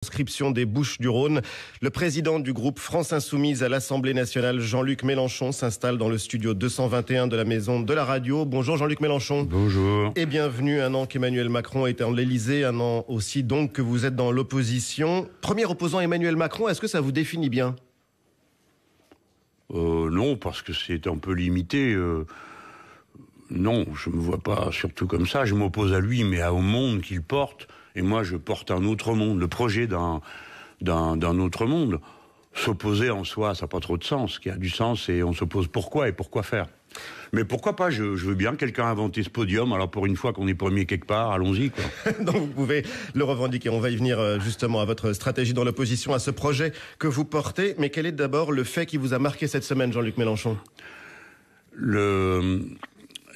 Inscription des Bouches-du-Rhône. Le président du groupe France Insoumise à l'Assemblée nationale, Jean-Luc Mélenchon, s'installe dans le studio 221 de la Maison de la Radio. Bonjour Jean-Luc Mélenchon. Bonjour. Et bienvenue, un an qu'Emmanuel Macron est en l'Élysée, un an aussi donc que vous êtes dans l'opposition. Premier opposant Emmanuel Macron, est-ce que ça vous définit bien ? Non, parce que c'est un peu limité. Non, je ne me vois pas surtout comme ça. Je m'oppose à lui, mais au monde qu'il porte. Et moi, je porte un autre monde, le projet d'un autre monde. S'opposer en soi, ça n'a pas trop de sens. Ce qui a du sens, c'est on s'oppose pourquoi et pourquoi faire. Mais pourquoi pas, je veux bien, quelqu'un a inventé ce podium, alors pour une fois qu'on est premier quelque part, allons-y, quoi. Donc vous pouvez le revendiquer. On va y venir justement à votre stratégie dans l'opposition, à ce projet que vous portez. Mais quel est d'abord le fait qui vous a marqué cette semaine, Jean-Luc Mélenchon ?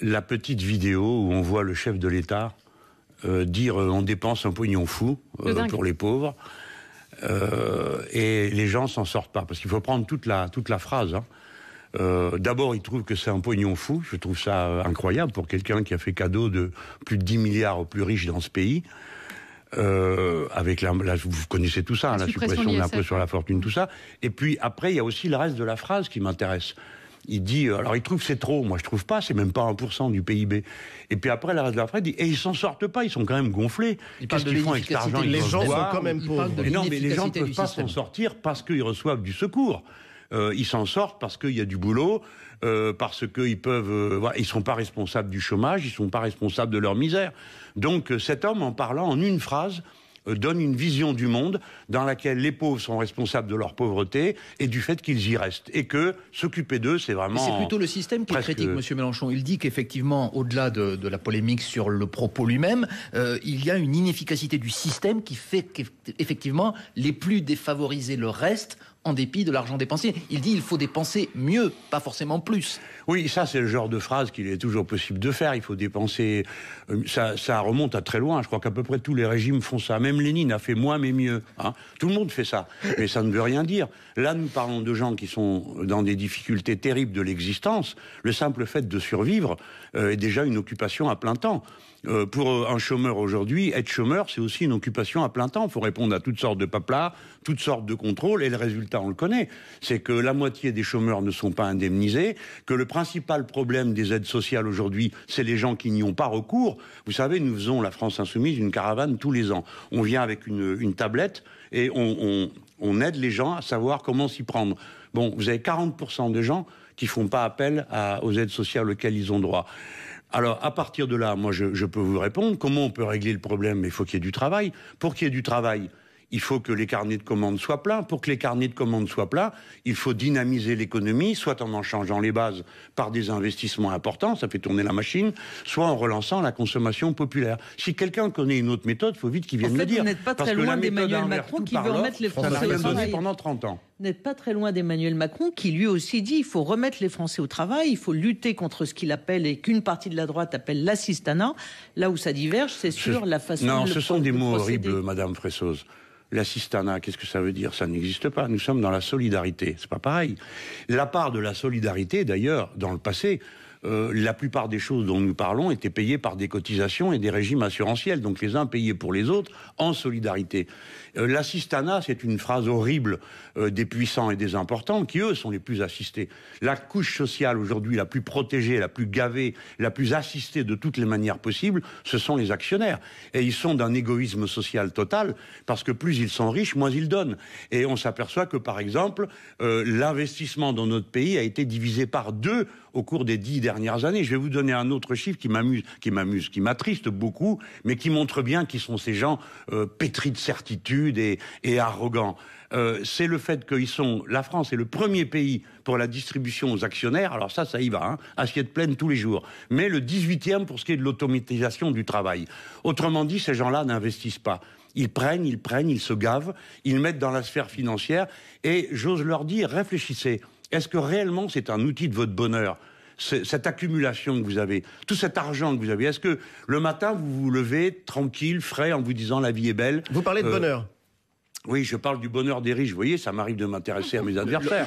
La petite vidéo où on voit le chef de l'État dire on dépense un pognon fou pour les pauvres, et les gens s'en sortent pas, parce qu'il faut prendre toute la phrase, hein. D'abord, il trouve que c'est un pognon fou. Je trouve ça incroyable pour quelqu'un qui a fait cadeau de plus de 10 milliards aux plus riches dans ce pays. Avec vous connaissez tout ça, la suppression de l'impôt sur la fortune, tout ça. Et puis après, il y a aussi le reste de la phrase qui m'intéresse. Il dit, alors il trouve que c'est trop, moi je trouve pas, c'est même pas 1% du PIB. Et puis après, le reste de la phrase, il dit, et ils s'en sortent pas, ils sont quand même gonflés. Qu'est-ce qu'ils font avec cet argent ? Les gens sont quand même pauvres. Non, mais les gens ne peuvent pas s'en sortir parce qu'ils reçoivent du secours. Ils s'en sortent parce qu'il y a du boulot, parce qu'ils peuvent, ils sont pas responsables du chômage, ils sont pas responsables de leur misère. Donc cet homme, en parlant en une phrase, donne une vision du monde dans laquelle les pauvres sont responsables de leur pauvreté et du fait qu'ils y restent. Et que s'occuper d'eux, c'est vraiment... C'est plutôt le système qui est critique, M. Mélenchon. Il dit qu'effectivement, au-delà de la polémique sur le propos lui-même, il y a une inefficacité du système qui fait qu'effectivement, les plus défavorisés le restent en dépit de l'argent dépensé. Il dit qu'il faut dépenser mieux, pas forcément plus. Oui, ça c'est le genre de phrase qu'il est toujours possible de faire. Il faut dépenser... Ça remonte à très loin. Je crois qu'à peu près tous les régimes font ça. Même Lénine a fait moins mais mieux. Hein. Tout le monde fait ça. Mais ça ne veut rien dire. Là, nous parlons de gens qui sont dans des difficultés terribles de l'existence. Le simple fait de survivre est déjà une occupation à plein temps. Pour un chômeur aujourd'hui, être chômeur, c'est aussi une occupation à plein temps. Il faut répondre à toutes sortes de papelars, toutes sortes de contrôles, et le résultat, on le connaît. C'est que la moitié des chômeurs ne sont pas indemnisés, que le principal problème des aides sociales aujourd'hui, c'est les gens qui n'y ont pas recours. Vous savez, nous faisons, la France Insoumise, une caravane tous les ans. On vient avec une tablette et on aide les gens à savoir comment s'y prendre. Bon, vous avez 40% de gens qui font pas appel aux aides sociales auxquelles ils ont droit. Alors, à partir de là, moi, je peux vous répondre. Comment on peut régler le problème ? Il faut qu'il y ait du travail. Pour qu'il y ait du travail, il faut que les carnets de commandes soient pleins. Pour que les carnets de commandes soient pleins, il faut dynamiser l'économie, soit en changeant les bases par des investissements importants, ça fait tourner la machine, soit en relançant la consommation populaire. Si quelqu'un connaît une autre méthode, il faut vite qu'il vienne me dire. Vous n'êtes pas très loin d'Emmanuel Macron qui veut remettre les Français au travail. Pendant 30 ans. Vous n'êtes pas très loin d'Emmanuel Macron qui lui aussi dit il faut remettre les Français au travail, il faut lutter contre ce qu'il appelle et qu'une partie de la droite appelle l'assistanat. Là où ça diverge, c'est sur la façon Non, de ce sont des mots procéder. horribles, Madame Fressoz. L'assistanat, qu'est-ce que ça veut dire ? Ça n'existe pas. Nous sommes dans la solidarité. C'est pas pareil. La part de la solidarité, d'ailleurs, dans le passé, la plupart des choses dont nous parlons étaient payées par des cotisations et des régimes assurantiels. Donc les uns payaient pour les autres en solidarité. L'assistanat, c'est une phrase horrible des puissants et des importants qui, eux, sont les plus assistés. La couche sociale, aujourd'hui, la plus protégée, la plus gavée, la plus assistée de toutes les manières possibles, ce sont les actionnaires. Et ils sont d'un égoïsme social total, parce que plus ils sont riches, moins ils donnent. Et on s'aperçoit que, par exemple, l'investissement dans notre pays a été divisé par 2 au cours des 10 dernières années. Je vais vous donner un autre chiffre qui m'attriste beaucoup, mais qui montre bien qui sont ces gens pétris de certitude et arrogants. C'est le fait la France est le premier pays pour la distribution aux actionnaires. Alors ça y va, hein, assiette pleine tous les jours. Mais le 18e pour ce qui est de l'automatisation du travail. Autrement dit, ces gens-là n'investissent pas. Ils prennent, ils se gavent, ils mettent dans la sphère financière. Et j'ose leur dire, réfléchissez. Est-ce que réellement c'est un outil de votre bonheur ? Cette accumulation que vous avez, tout cet argent que vous avez, est-ce que le matin vous vous levez tranquille, frais, en vous disant la vie est belle ? Vous parlez de bonheur. Oui, je parle du bonheur des riches. Vous voyez, ça m'arrive de m'intéresser à mes adversaires.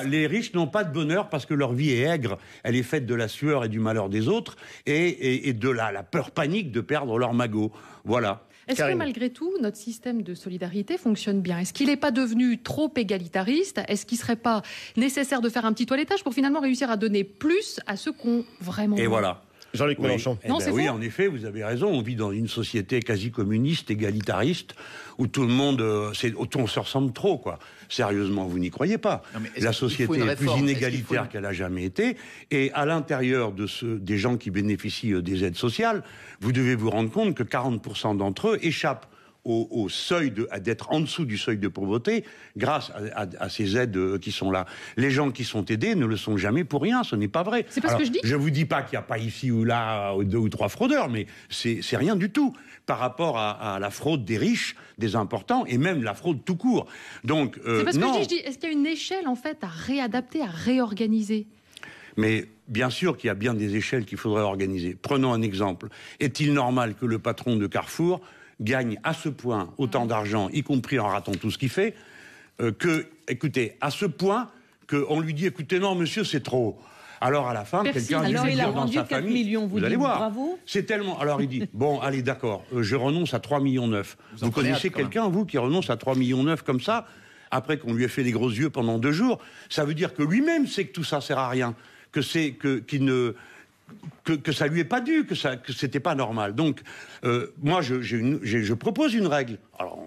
Les riches n'ont pas de bonheur parce que leur vie est aigre. Elle est faite de la sueur et du malheur des autres et de la peur panique de perdre leur magot. Voilà. Est-ce que malgré tout, notre système de solidarité fonctionne bien? Est-ce qu'il n'est pas devenu trop égalitariste? Est-ce qu'il ne serait pas nécessaire de faire un petit toilettage pour finalement réussir à donner plus à ceux qui ont vraiment besoin? Et voilà. Jean-Luc Mélenchon. Oui, en effet, vous avez raison. On vit dans une société quasi communiste, égalitariste, où tout le monde, on se ressemble trop, quoi. Sérieusement, vous n'y croyez pas. La société est plus inégalitaire qu'elle a jamais été. Et à l'intérieur des gens qui bénéficient des aides sociales, vous devez vous rendre compte que 40% d'entre eux échappent au seuil d'être en dessous du seuil de pauvreté grâce à ces aides qui sont là. Les gens qui sont aidés ne le sont jamais pour rien, ce n'est pas vrai. C'est pas ce que je dis. Je vous dis pas qu'il n'y a pas ici ou là 2 ou 3 fraudeurs, mais c'est rien du tout par rapport à la fraude des riches, des importants et même la fraude tout court. Donc c'est parce que je dis, est-ce qu'il y a une échelle en fait à réadapter, à réorganiser? Mais bien sûr qu'il y a bien des échelles qu'il faudrait organiser. Prenons un exemple. Est-il normal que le patron de Carrefour gagne à ce point autant d'argent, y compris en ratant tout ce qu'il fait, à ce point qu'on lui dit, écoutez, non, monsieur, c'est trop. Alors, à la fin, quelqu'un dit, il a rendu dans sa 4 famille, millions, vous allez dites voir. Bravo. C'est tellement... Alors, il dit, bon, allez, d'accord, je renonce à 3,9 millions. Vous connaissez quelqu'un, vous, qui renonce à 3,9 millions comme ça, après qu'on lui ait fait les gros yeux pendant 2 jours? Ça veut dire que lui-même sait que tout ça sert à rien, que ça lui est pas dû, que c'était pas normal. Donc, moi, je propose une règle. Alors,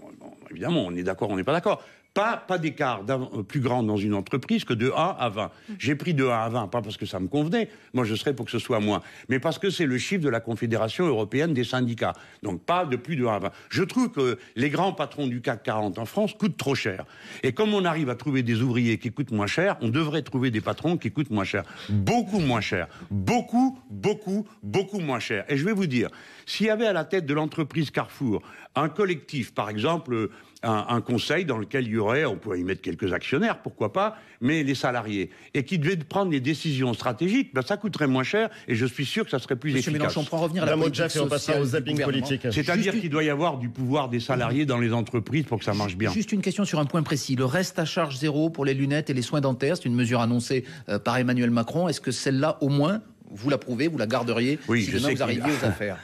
évidemment, on est d'accord, on n'est pas d'accord. Pas d'écart plus grand dans une entreprise que de 1 à 20. J'ai pris de 1 à 20, pas parce que ça me convenait, moi je serais pour que ce soit moins, mais parce que c'est le chiffre de la Confédération européenne des syndicats. Donc pas de plus de 1 à 20. Je trouve que les grands patrons du CAC 40 en France coûtent trop cher. Et comme on arrive à trouver des ouvriers qui coûtent moins cher, on devrait trouver des patrons qui coûtent moins cher. Beaucoup moins cher. Beaucoup moins cher. Et je vais vous dire, s'il y avait à la tête de l'entreprise Carrefour un collectif, par exemple... Un conseil dans lequel il y aurait, on pourrait y mettre quelques actionnaires, pourquoi pas, mais les salariés, et qui devaient prendre les décisions stratégiques, ça coûterait moins cher, et je suis sûr que ça serait plus efficace. Monsieur Mélenchon, pour en revenir à la politique sociale, on passera au zapping politique. C'est-à-dire qu'il doit y avoir du pouvoir des salariés dans les entreprises pour que ça marche bien. Juste une question sur un point précis. Le reste à charge zéro pour les lunettes et les soins dentaires, c'est une mesure annoncée par Emmanuel Macron. Est-ce que celle-là, au moins, vous l'approuvez, vous la garderiez si demain vous arriviez aux affaires?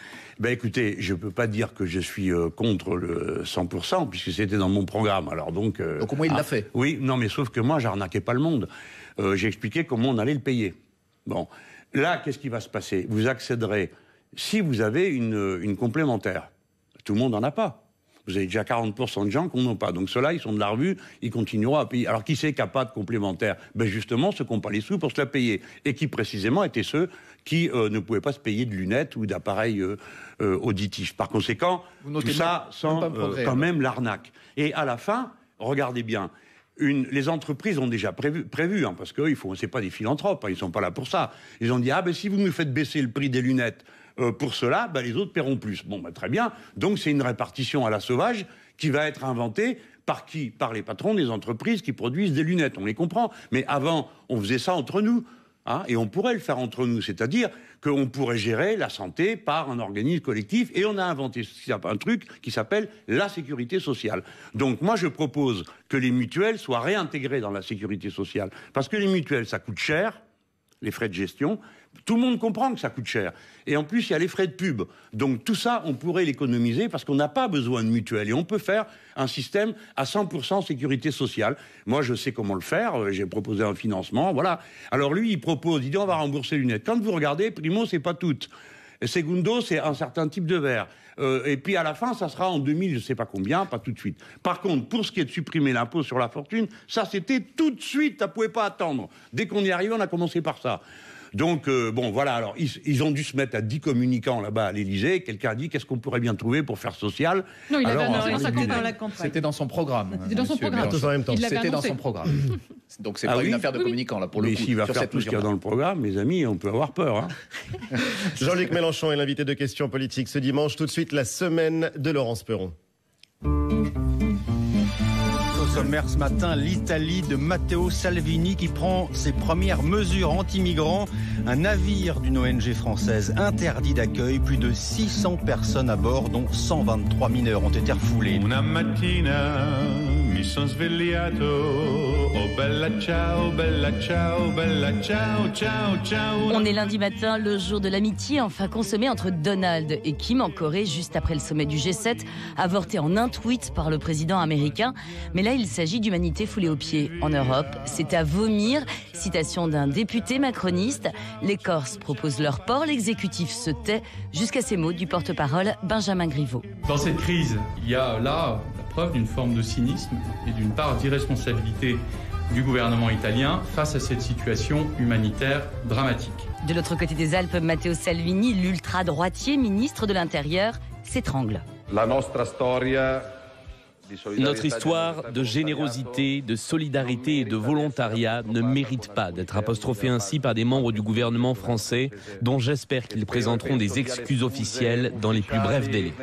Écoutez, je ne peux pas dire que je suis contre le 100%, puisque c'était dans mon programme. Alors donc au moins il l'a fait. Oui, non, mais sauf que moi, j'arnaquais pas le monde. J'ai expliqué comment on allait le payer. Bon, là, qu'est-ce qui va se passer? Vous accéderez, si vous avez une complémentaire. Tout le monde n'en a pas. Vous avez déjà 40% de gens qui n'en ont pas. Donc ceux-là, ils sont de la revue, ils continueront à payer. Alors qui c'est qui n'a pas de complémentaire? Justement, ceux qui n'ont pas les sous pour se la payer. Et qui, précisément, étaient ceux qui ne pouvaient pas se payer de lunettes ou d'appareils auditifs. Par conséquent, tout ça sent quand même l'arnaque. Et à la fin, regardez bien, les entreprises ont déjà prévu parce que c'est pas des philanthropes, ils sont pas là pour ça. Ils ont dit, si vous nous faites baisser le prix des lunettes, pour cela, les autres paieront plus. Très bien. Donc c'est une répartition à la sauvage qui va être inventée par qui? Par les patrons des entreprises qui produisent des lunettes. On les comprend. Mais avant, on faisait ça entre nous. Et on pourrait le faire entre nous. C'est-à-dire qu'on pourrait gérer la santé par un organisme collectif. Et on a inventé un truc qui s'appelle la sécurité sociale. Donc moi, je propose que les mutuelles soient réintégrées dans la sécurité sociale. Parce que les mutuelles, ça coûte cher, les frais de gestion. Tout le monde comprend que ça coûte cher. Et en plus, il y a les frais de pub. Donc tout ça, on pourrait l'économiser parce qu'on n'a pas besoin de mutuelle. Et on peut faire un système à 100% sécurité sociale. Moi, je sais comment le faire. J'ai proposé un financement. Voilà. Alors lui, il dit on va rembourser les lunettes. Quand vous regardez, primo, c'est pas toutes. Segundo, c'est un certain type de verre. Et puis à la fin, ça sera en 2000, je sais pas combien, pas tout de suite. Par contre, pour ce qui est de supprimer l'impôt sur la fortune, ça c'était tout de suite, ça pouvait pas attendre. Dès qu'on y arrivait, on a commencé par ça. Donc, voilà, alors, ils ont dû se mettre à 10 communicants là-bas à l'Élysée. Quelqu'un a dit, qu'est-ce qu'on pourrait bien trouver pour faire social? Non, il avait C'était dans son programme. C'était dans son programme. C'était dans son programme. Donc, c'est pas une affaire de communicants, là, pour le coup. Mais s'il va faire tout ce qu'il y a dans le programme, mes amis, on peut avoir peur. Jean-Luc Mélenchon est l'invité de Questions Politiques ce dimanche. Tout de suite, la semaine de Laurence Perron. Au sommaire ce matin, l'Italie de Matteo Salvini qui prend ses premières mesures anti-migrants. Un navire d'une ONG française interdit d'accueil. Plus de 600 personnes à bord, dont 123 mineurs ont été refoulés. Una mattina mi son svegliato, oh bella ciao, bella ciao, bella ciao, ciao, ciao. On est lundi matin, le jour de l'amitié enfin consommée entre Donald et Kim en Corée, juste après le sommet du G7, avorté en un tweet par le président américain. Mais là, il s'agit d'humanité foulée aux pieds. En Europe, c'est à vomir. Citation d'un député macroniste. Les Corses proposent leur port, l'exécutif se tait, jusqu'à ces mots du porte-parole Benjamin Griveaux. Dans cette crise, il y a là la preuve d'une forme de cynisme et d'une part d'irresponsabilité du gouvernement italien face à cette situation humanitaire dramatique. De l'autre côté des Alpes, Matteo Salvini, l'ultra-droitier ministre de l'Intérieur, s'étrangle. Notre histoire de générosité, de solidarité et de volontariat ne mérite pas d'être apostrophée ainsi par des membres du gouvernement français, dont j'espère qu'ils présenteront des excuses officielles dans les plus brefs délais.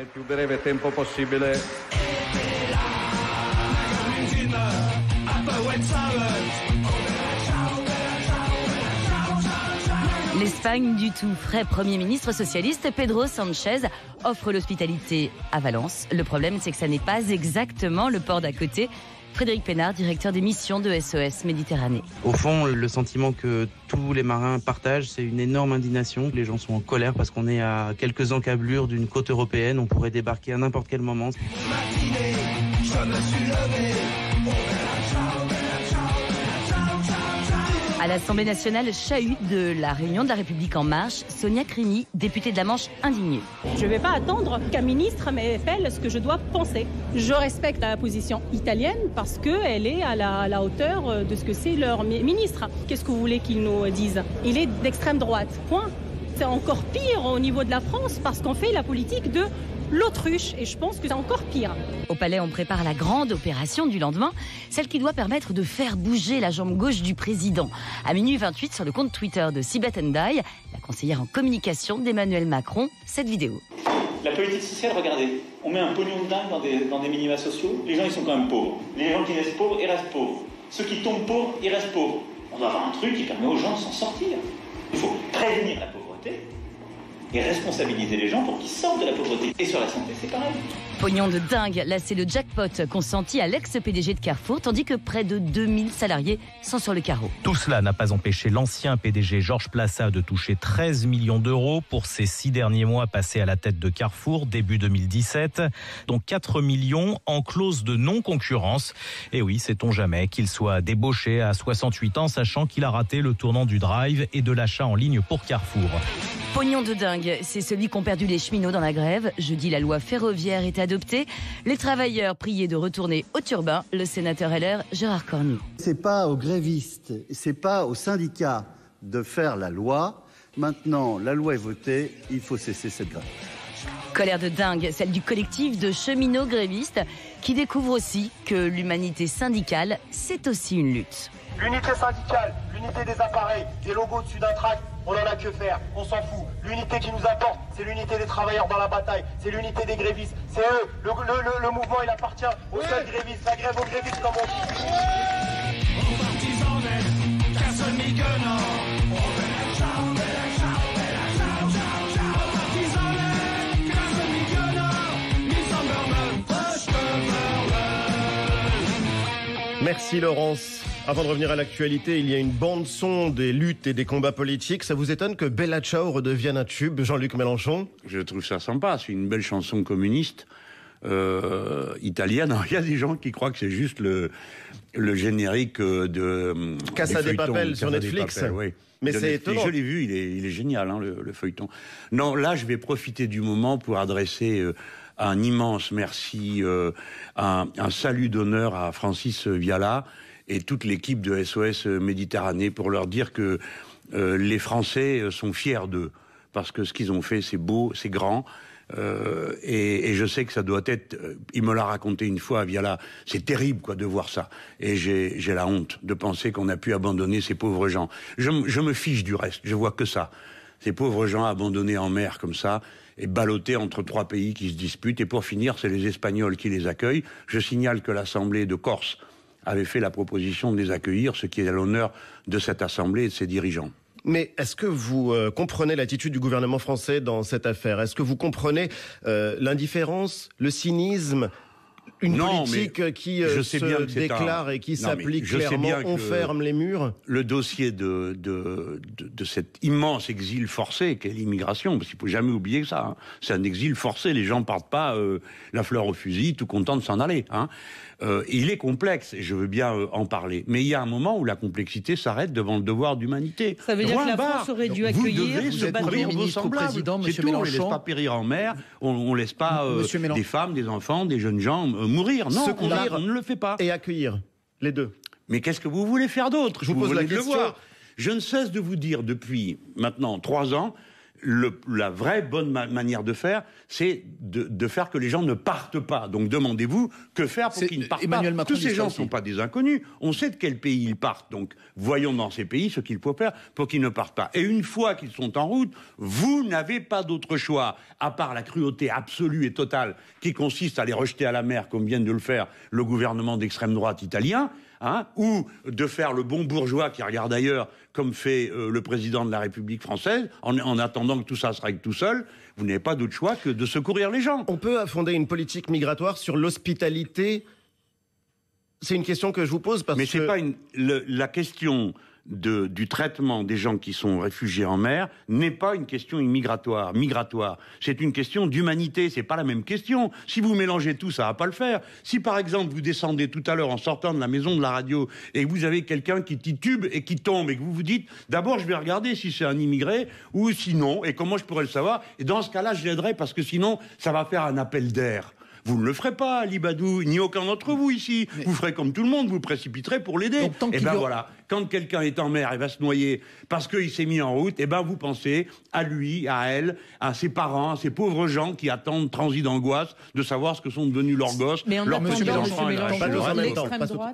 L'Espagne, du tout frais Premier ministre socialiste Pedro Sánchez offre l'hospitalité à Valence. Le problème, c'est que ça n'est pas exactement le port d'à côté. Frédéric Pénard, directeur des missions de SOS Méditerranée. Au fond, le sentiment que tous les marins partagent, c'est une énorme indignation. Les gens sont en colère parce qu'on est à quelques encablures d'une côte européenne. On pourrait débarquer à n'importe quel moment. À l'Assemblée nationale, chahut de la réunion de la République en marche, Sonia Crimi, députée de la Manche, indignée. Je ne vais pas attendre qu'un ministre m'appelle ce que je dois penser. Je respecte la position italienne parce qu'elle est à la hauteur de ce que c'est leur ministre. Qu'est-ce que vous voulez qu'ils nous disent? Il est d'extrême droite, point. C'est encore pire au niveau de la France parce qu'on fait la politique de l'autruche et je pense que c'est encore pire. Au Palais, on prépare la grande opération du lendemain, celle qui doit permettre de faire bouger la jambe gauche du président. À minuit 28, sur le compte Twitter de Sibeth Ndiaye, la conseillère en communication d'Emmanuel Macron, cette vidéo. La politique sociale, regardez, on met un pognon de dingue dans des minima sociaux, les gens ils sont quand même pauvres. Les gens qui naissent pauvres, ils restent pauvres. Ceux qui tombent pauvres, ils restent pauvres. On doit avoir un truc qui permet aux gens de s'en sortir. Il faut prévenir la pauvreté et responsabiliser les gens pour qu'ils sortent de la pauvreté. Et sur la santé, c'est pareil. Pognon de dingue, là c'est le jackpot consenti à l'ex-PDG de Carrefour, tandis que près de 2000 salariés sont sur le carreau. Tout cela n'a pas empêché l'ancien PDG Georges Plassat de toucher 13 millions d'euros pour ses 6 derniers mois passés à la tête de Carrefour, début 2017, dont 4 millions en clause de non-concurrence. Et oui, sait-on jamais qu'il soit débauché à 68 ans, sachant qu'il a raté le tournant du drive et de l'achat en ligne pour Carrefour. Pognon de dingue, c'est celui qu'ont perdu les cheminots dans la grève. Jeudi, la loi ferroviaire est adoptée. Les travailleurs priés de retourner au turbin. Le sénateur LR, Gérard Cornu. C'est pas aux grévistes, c'est pas aux syndicats de faire la loi. Maintenant, la loi est votée, il faut cesser cette grève. Colère de dingue, celle du collectif de cheminots grévistes qui découvre aussi que l'humanité syndicale, c'est aussi une lutte. L'unité syndicale, l'unité des appareils, des logos au-dessus d'un tract, on en a que faire, on s'en fout. L'unité qui nous apporte, c'est l'unité des travailleurs dans la bataille, c'est l'unité des grévistes, c'est eux. Le mouvement, il appartient aux seuls grévistes, la grève aux grévistes comme on dit. Merci Laurence. Avant de revenir à l'actualité, il y a une bande-son des luttes et des combats politiques. Ça vous étonne que Bella Ciao redevienne un tube, Jean-Luc Mélenchon? Je trouve ça sympa, c'est une belle chanson communiste italienne. Il y a des gens qui croient que c'est juste le générique de Casa de Papel sur Netflix. Oui. Mais c'est étonnant. Je l'ai vu, il est génial, hein, le feuilleton. Non, là, je vais profiter du moment pour adresser un immense merci, un salut d'honneur à Francis Viala et toute l'équipe de SOS Méditerranée pour leur dire que les Français sont fiers d'eux. Parce que ce qu'ils ont fait, c'est beau, c'est grand. Et je sais que ça doit être... il me l'a raconté une fois, Viala. C'est terrible, quoi, de voir ça. Et j'ai la honte de penser qu'on a pu abandonner ces pauvres gens. Je me fiche du reste, je vois que ça. Ces pauvres gens abandonnés en mer comme ça et ballottés entre 3 pays qui se disputent. Et pour finir, c'est les Espagnols qui les accueillent. Je signale que l'Assemblée de Corse avait fait la proposition de les accueillir, ce qui est à l'honneur de cette Assemblée et de ses dirigeants. Mais est-ce que vous comprenez l'attitude du gouvernement français dans cette affaire? Est-ce que vous comprenez l'indifférence, le cynisme, Une politique qui se déclare et qui s'applique clairement, on ferme les murs. Le dossier de cet immense exil forcé qu'est l'immigration, parce qu'il ne faut jamais oublier que ça, hein. C'est un exil forcé, les gens ne partent pas la fleur au fusil, tout contents de s'en aller. Hein. Il est complexe, et je veux bien en parler, mais il y a un moment où la complexité s'arrête devant le devoir d'humanité. Ça veut dire que la France aurait dû accueillir le Premier ministre ou président, M. Mélenchon. On ne laisse pas périr en mer, on ne laisse pas des femmes, des enfants, des jeunes gens mourir. Non, on ne le fait pas. Et accueillir, les deux. Mais qu'est-ce que vous voulez faire d'autre? Je vous pose la question. Je ne cesse de vous dire depuis maintenant 3 ans, la vraie bonne manière de faire, c'est de faire que les gens ne partent pas. Donc demandez-vous que faire pour qu'ils ne partent pas. Macron, tous ces gens ne sont pas des inconnus. On sait de quel pays ils partent. Donc voyons dans ces pays ce qu'il faut faire pour qu'ils ne partent pas. Et une fois qu'ils sont en route, vous n'avez pas d'autre choix, à part la cruauté absolue et totale qui consiste à les rejeter à la mer, comme vient de le faire le gouvernement d'extrême droite italien. Hein, ou de faire le bon bourgeois qui regarde ailleurs, comme fait le président de la République française, en attendant que tout ça se règle tout seul. Vous n'avez pas d'autre choix que de secourir les gens. On peut fonder une politique migratoire sur l'hospitalité. C'est une question que je vous pose parce que... Mais c'est pas la question du traitement des gens qui sont réfugiés en mer n'est pas une question migratoire. C'est une question d'humanité, c'est pas la même question. Si vous mélangez tout, ça va pas le faire. Si par exemple vous descendez tout à l'heure en sortant de la maison de la radio et que vous avez quelqu'un qui titube et qui tombe et que vous vous dites d'abord je vais regarder si c'est un immigré ou sinon et comment je pourrais le savoir, et dans ce cas-là je l'aiderai parce que sinon ça va faire un appel d'air. Vous ne le ferez pas, Ali Badou, ni aucun d'entre vous ici. Vous ferez comme tout le monde, vous précipiterez pour l'aider. Et ben voilà, quand quelqu'un est en mer et va se noyer parce qu'il s'est mis en route, et ben vous pensez à lui, à elle, à ses parents, à ces pauvres gens qui attendent transis d'angoisse de savoir ce que sont devenus leurs gosses, leurs petits-enfants.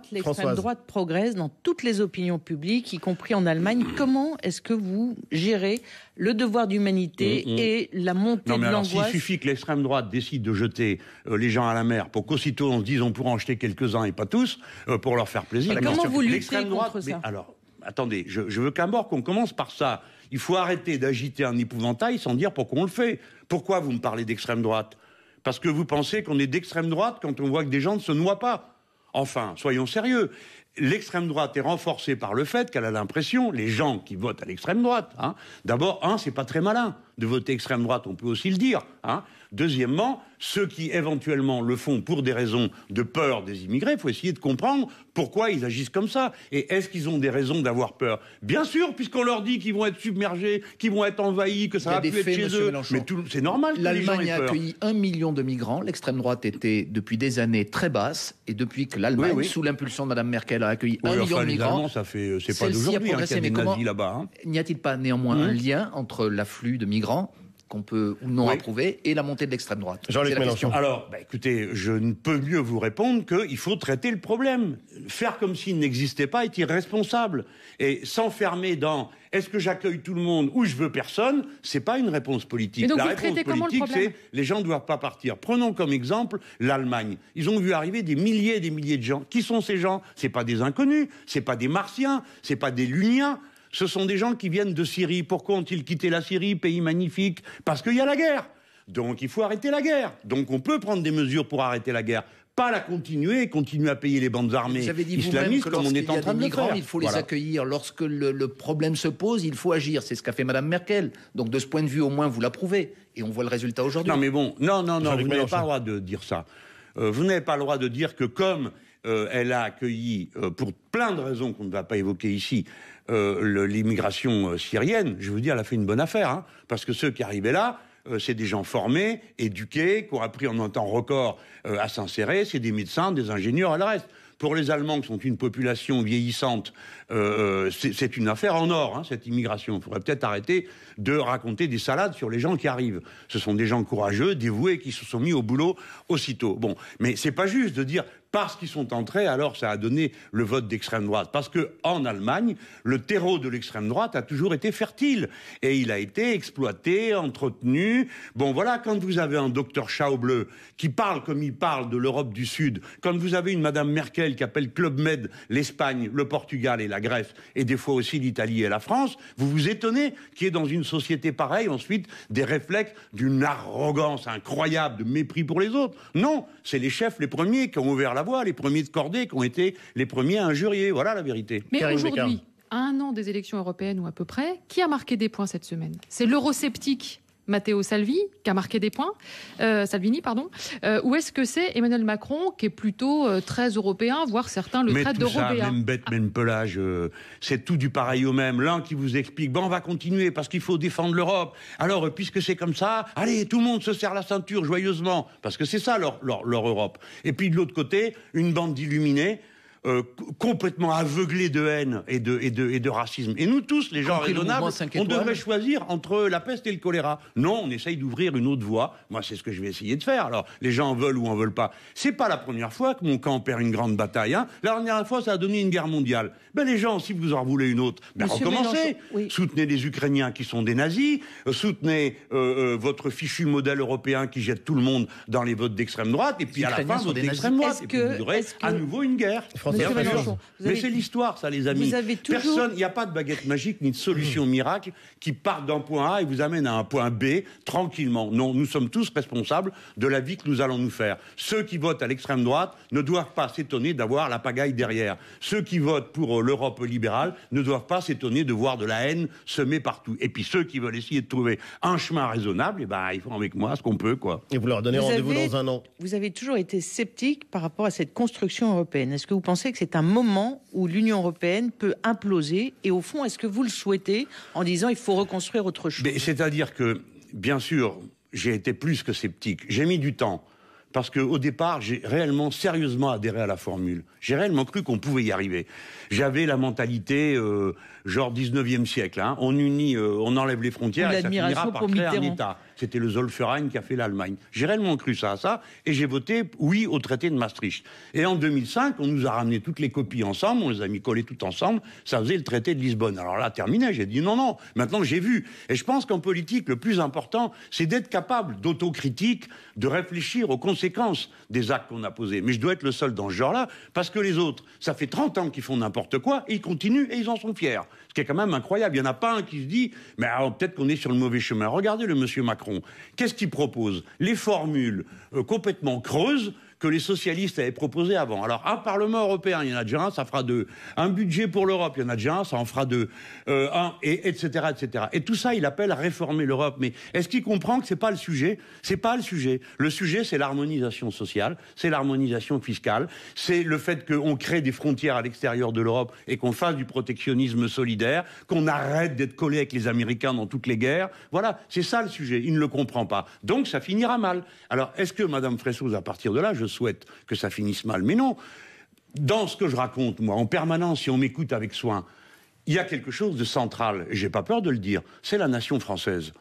L'extrême droite progresse dans toutes les opinions publiques, y compris en Allemagne. Comment est-ce que vous gérez le devoir d'humanité et la montée de l'angoisse? S'il suffit que l'extrême droite décide de jeter les gens à la mer pour qu'aussitôt on se dise on pourra en jeter quelques-uns et pas tous pour leur faire plaisir. Mais comment vous luttez contre ça? Alors, attendez, je veux d'abord qu'on commence par ça. Il faut arrêter d'agiter un épouvantail sans dire pourquoi on le fait. Pourquoi vous me parlez d'extrême droite? Parce que vous pensez qu'on est d'extrême droite quand on voit que des gens ne se noient pas. Enfin, soyons sérieux. L'extrême droite est renforcée par le fait qu'elle a l'impression, les gens qui votent à l'extrême droite, hein, d'abord, c'est pas très malin de voter extrême droite, on peut aussi le dire. Hein. Deuxièmement, ceux qui éventuellement le font pour des raisons de peur des immigrés, il faut essayer de comprendre pourquoi ils agissent comme ça. Et est-ce qu'ils ont des raisons d'avoir peur? Bien sûr, puisqu'on leur dit qu'ils vont être submergés, qu'ils vont être envahis, que ça va plus être chez eux. Mais c'est normal que les gens aient peur. L'Allemagne a accueilli 1 million de migrants. L'extrême droite était depuis des années très basse. Et depuis que l'Allemagne, sous l'impulsion de Mme Merkel, a accueilli 1 million de migrants, Allemands, c'est pas d'aujourd'hui qu'il y a des nazis là-bas. Hein. N'y a-t-il pas néanmoins un lien entre l'afflux de migrants qu'on peut ou non approuver et la montée de l'extrême droite? Jean-Luc Mélenchon. Alors, écoutez, je ne peux mieux vous répondre qu'il faut traiter le problème. Faire comme s'il n'existait pas est irresponsable. Et s'enfermer dans « est-ce que j'accueille tout le monde ou je veux personne ?» c'est pas une réponse politique. Donc la réponse politique, c'est les gens ne doivent pas partir. Prenons comme exemple l'Allemagne. Ils ont vu arriver des milliers et des milliers de gens. Qui sont ces gens? C'est pas des inconnus, c'est pas des Martiens, c'est pas des Luniens. Ce sont des gens qui viennent de Syrie. Pourquoi ont-ils quitté la Syrie, pays magnifique? Parce qu'il y a la guerre. Donc il faut arrêter la guerre. Donc on peut prendre des mesures pour arrêter la guerre. Pas la continuer et continuer à payer les bandes armées islamistes comme on est en train de le faire. Il faut les accueillir. Lorsque le problème se pose, il faut agir. C'est ce qu'a fait Mme Merkel. Donc de ce point de vue, au moins, vous l'approuvez. Et on voit le résultat aujourd'hui. Non, mais bon, non, vous n'avez pas le droit de dire ça. Vous n'avez pas le droit de dire que comme elle a accueilli, pour plein de raisons qu'on ne va pas évoquer ici, l'immigration syrienne, je veux dire, elle a fait une bonne affaire, hein, parce que ceux qui arrivaient là, c'est des gens formés, éduqués, qui ont appris en un temps record à s'insérer, c'est des médecins, des ingénieurs et le reste. Pour les Allemands, qui sont une population vieillissante, c'est une affaire en or, hein, cette immigration. Il faudrait peut-être arrêter de raconter des salades sur les gens qui arrivent. Ce sont des gens courageux, dévoués, qui se sont mis au boulot aussitôt. Bon, mais c'est pas juste de dire Parce qu'ils sont entrés, alors ça a donné le vote d'extrême droite. Parce qu'en Allemagne, le terreau de l'extrême droite a toujours été fertile. Et il a été exploité, entretenu. Bon voilà, quand vous avez un docteur Schauble qui parle comme il parle de l'Europe du Sud, quand vous avez une Madame Merkel qui appelle Club Med l'Espagne, le Portugal et la Grèce, et des fois aussi l'Italie et la France, vous vous étonnez qu'il y ait dans une société pareille ensuite des réflexes d'une arrogance incroyable, de mépris pour les autres. Non, c'est les chefs les premiers qui ont ouvert la voie, les premiers de cordée qui ont été les premiers à injurier. Voilà la vérité. Mais aujourd'hui, à un an des élections européennes ou à peu près, qui a marqué des points cette semaine? C'est l'eurosceptique Matteo Salvini qui a marqué des points, ou est-ce que c'est Emmanuel Macron qui est plutôt très européen, voire certains le traitent d'européen? Même bête, même pelage, c'est tout du pareil au même. L'un qui vous explique, on va continuer parce qu'il faut défendre l'Europe. Alors, puisque c'est comme ça, allez, tout le monde se serre la ceinture joyeusement, parce que c'est ça leur Europe. Et puis de l'autre côté, une bande d'illuminés, complètement aveuglés de haine et de racisme. Et nous tous, les gens raisonnables, on devrait choisir entre la peste et le choléra. Non, on essaye d'ouvrir une autre voie. Moi, c'est ce que je vais essayer de faire. Alors, les gens en veulent ou en veulent pas. C'est pas la première fois que mon camp perd une grande bataille. Hein. La dernière fois, ça a donné une guerre mondiale. Ben, les gens, si vous en voulez une autre, recommencez. Oui. Soutenez les Ukrainiens qui sont des nazis. Soutenez votre fichu modèle européen qui jette tout le monde dans les votes d'extrême droite. Et puis, à la fin, vote d'extrême droite. Et puis, vous aurez à nouveau une guerre. Mais c'est l'histoire, ça, les amis. Personne, il n'y a pas de baguette magique ni de solution miracle qui part d'un point A et vous amène à un point B tranquillement. Non, nous sommes tous responsables de la vie que nous allons nous faire. Ceux qui votent à l'extrême droite ne doivent pas s'étonner d'avoir la pagaille derrière. Ceux qui votent pour l'Europe libérale ne doivent pas s'étonner de voir de la haine semée partout. Et puis ceux qui veulent essayer de trouver un chemin raisonnable, ils font avec moi ce qu'on peut, quoi. Et vous leur donnez rendez-vous dans un an. Vous avez toujours été sceptique par rapport à cette construction européenne. Est-ce que vous pensez que c'est un moment où l'Union européenne peut imploser? Et au fond, est-ce que vous le souhaitez en disant il faut reconstruire autre chose? C'est-à-dire que, bien sûr, j'ai été plus que sceptique. J'ai mis du temps. Parce qu'au départ, j'ai réellement, sérieusement adhéré à la formule. J'ai réellement cru qu'on pouvait y arriver. J'avais la mentalité, genre 19e siècle. Hein. On unit, on enlève les frontières et ça finira par créer un État. C'était le Zollverein qui a fait l'Allemagne. J'ai réellement cru ça, et j'ai voté oui au traité de Maastricht. Et en 2005, on nous a ramené toutes les copies ensemble, on les a mis collées toutes ensemble, ça faisait le traité de Lisbonne. Alors là, terminé, j'ai dit non, maintenant j'ai vu. Et je pense qu'en politique, le plus important, c'est d'être capable d'autocritique, de réfléchir aux conséquences des actes qu'on a posés. Mais je dois être le seul dans ce genre-là, parce que les autres, ça fait 30 ans qu'ils font n'importe quoi, et ils continuent, et ils en sont fiers. Ce qui est quand même incroyable. Il n'y en a pas un qui se dit « mais alors, peut-être qu'on est sur le mauvais chemin ». Regardez le monsieur Macron. Qu'est-ce qu'il propose? Les formules complètement creuses que les socialistes avaient proposées avant. Alors, un Parlement européen, il y en a déjà un, ça fera 2. Un budget pour l'Europe, il y en a déjà un, ça en fera 2. Etc., etc. Et tout ça, il appelle à réformer l'Europe. Mais est-ce qu'il comprend que c'est pas le sujet? C'est pas le sujet. Le sujet, c'est l'harmonisation sociale, c'est l'harmonisation fiscale, c'est le fait qu'on crée des frontières à l'extérieur de l'Europe et qu'on fasse du protectionnisme solidaire, qu'on arrête d'être collé avec les Américains dans toutes les guerres. Voilà, c'est ça le sujet. Il ne le comprend pas. Donc, ça finira mal. Alors, est-ce que Madame Fressoz, à partir de là, je souhaite que ça finisse mal? Mais non. Dans ce que je raconte, moi, en permanence, si on m'écoute avec soin, il y a quelque chose de central, et j'ai pas peur de le dire, c'est la nation française.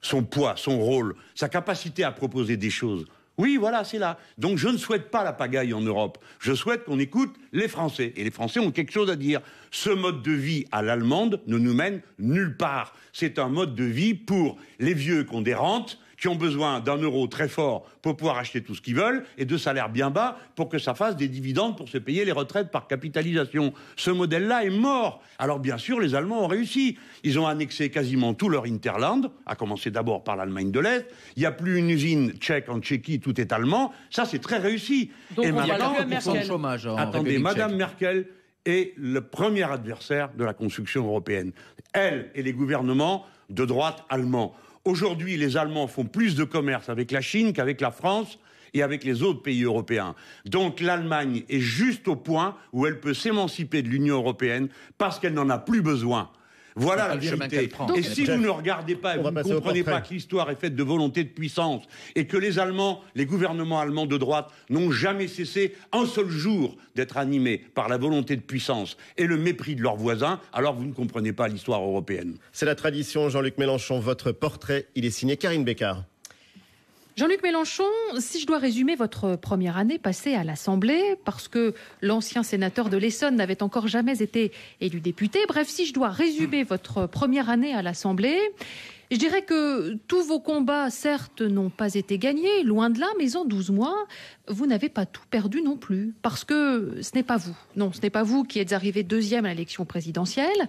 Son poids, son rôle, sa capacité à proposer des choses. Oui, voilà, c'est là. Donc je ne souhaite pas la pagaille en Europe. Je souhaite qu'on écoute les Français. Et les Français ont quelque chose à dire. Ce mode de vie à l'allemande ne nous mène nulle part. C'est un mode de vie pour les vieux qui ont des rentes, qui ont besoin d'un euro très fort pour pouvoir acheter tout ce qu'ils veulent, et de salaires bien bas pour que ça fasse des dividendes pour se payer les retraites par capitalisation. Ce modèle-là est mort. Alors bien sûr, les Allemands ont réussi. Ils ont annexé quasiment tout leur hinterland, à commencer d'abord par l'Allemagne de l'Est. Il n'y a plus une usine tchèque en Tchéquie, tout est allemand. Ça, c'est très réussi. Donc et on maintenant, va le chômage. Attendez, Madame Merkel est le premier adversaire de la construction européenne. Elle et les gouvernements de droite allemands. Aujourd'hui, les Allemands font plus de commerce avec la Chine qu'avec la France et avec les autres pays européens. Donc l'Allemagne est juste au point où elle peut s'émanciper de l'Union européenne parce qu'elle n'en a plus besoin. Voilà la vérité. Et si vous ne regardez pas et vous ne comprenez pas que l'histoire est faite de volonté de puissance et que les Allemands, les gouvernements allemands de droite n'ont jamais cessé un seul jour d'être animés par la volonté de puissance et le mépris de leurs voisins, alors vous ne comprenez pas l'histoire européenne. C'est la tradition, Jean-Luc Mélenchon. Votre portrait, il est signé Karine Bécard. Jean-Luc Mélenchon, si je dois résumer votre première année passée à l'Assemblée, parce que l'ancien sénateur de l'Essonne n'avait encore jamais été élu député, bref, si je dois résumer votre première année à l'Assemblée, je dirais que tous vos combats, certes, n'ont pas été gagnés, loin de là, mais en 12 mois, vous n'avez pas tout perdu non plus, parce que ce n'est pas vous. Non, ce n'est pas vous qui êtes arrivé deuxième à l'élection présidentielle.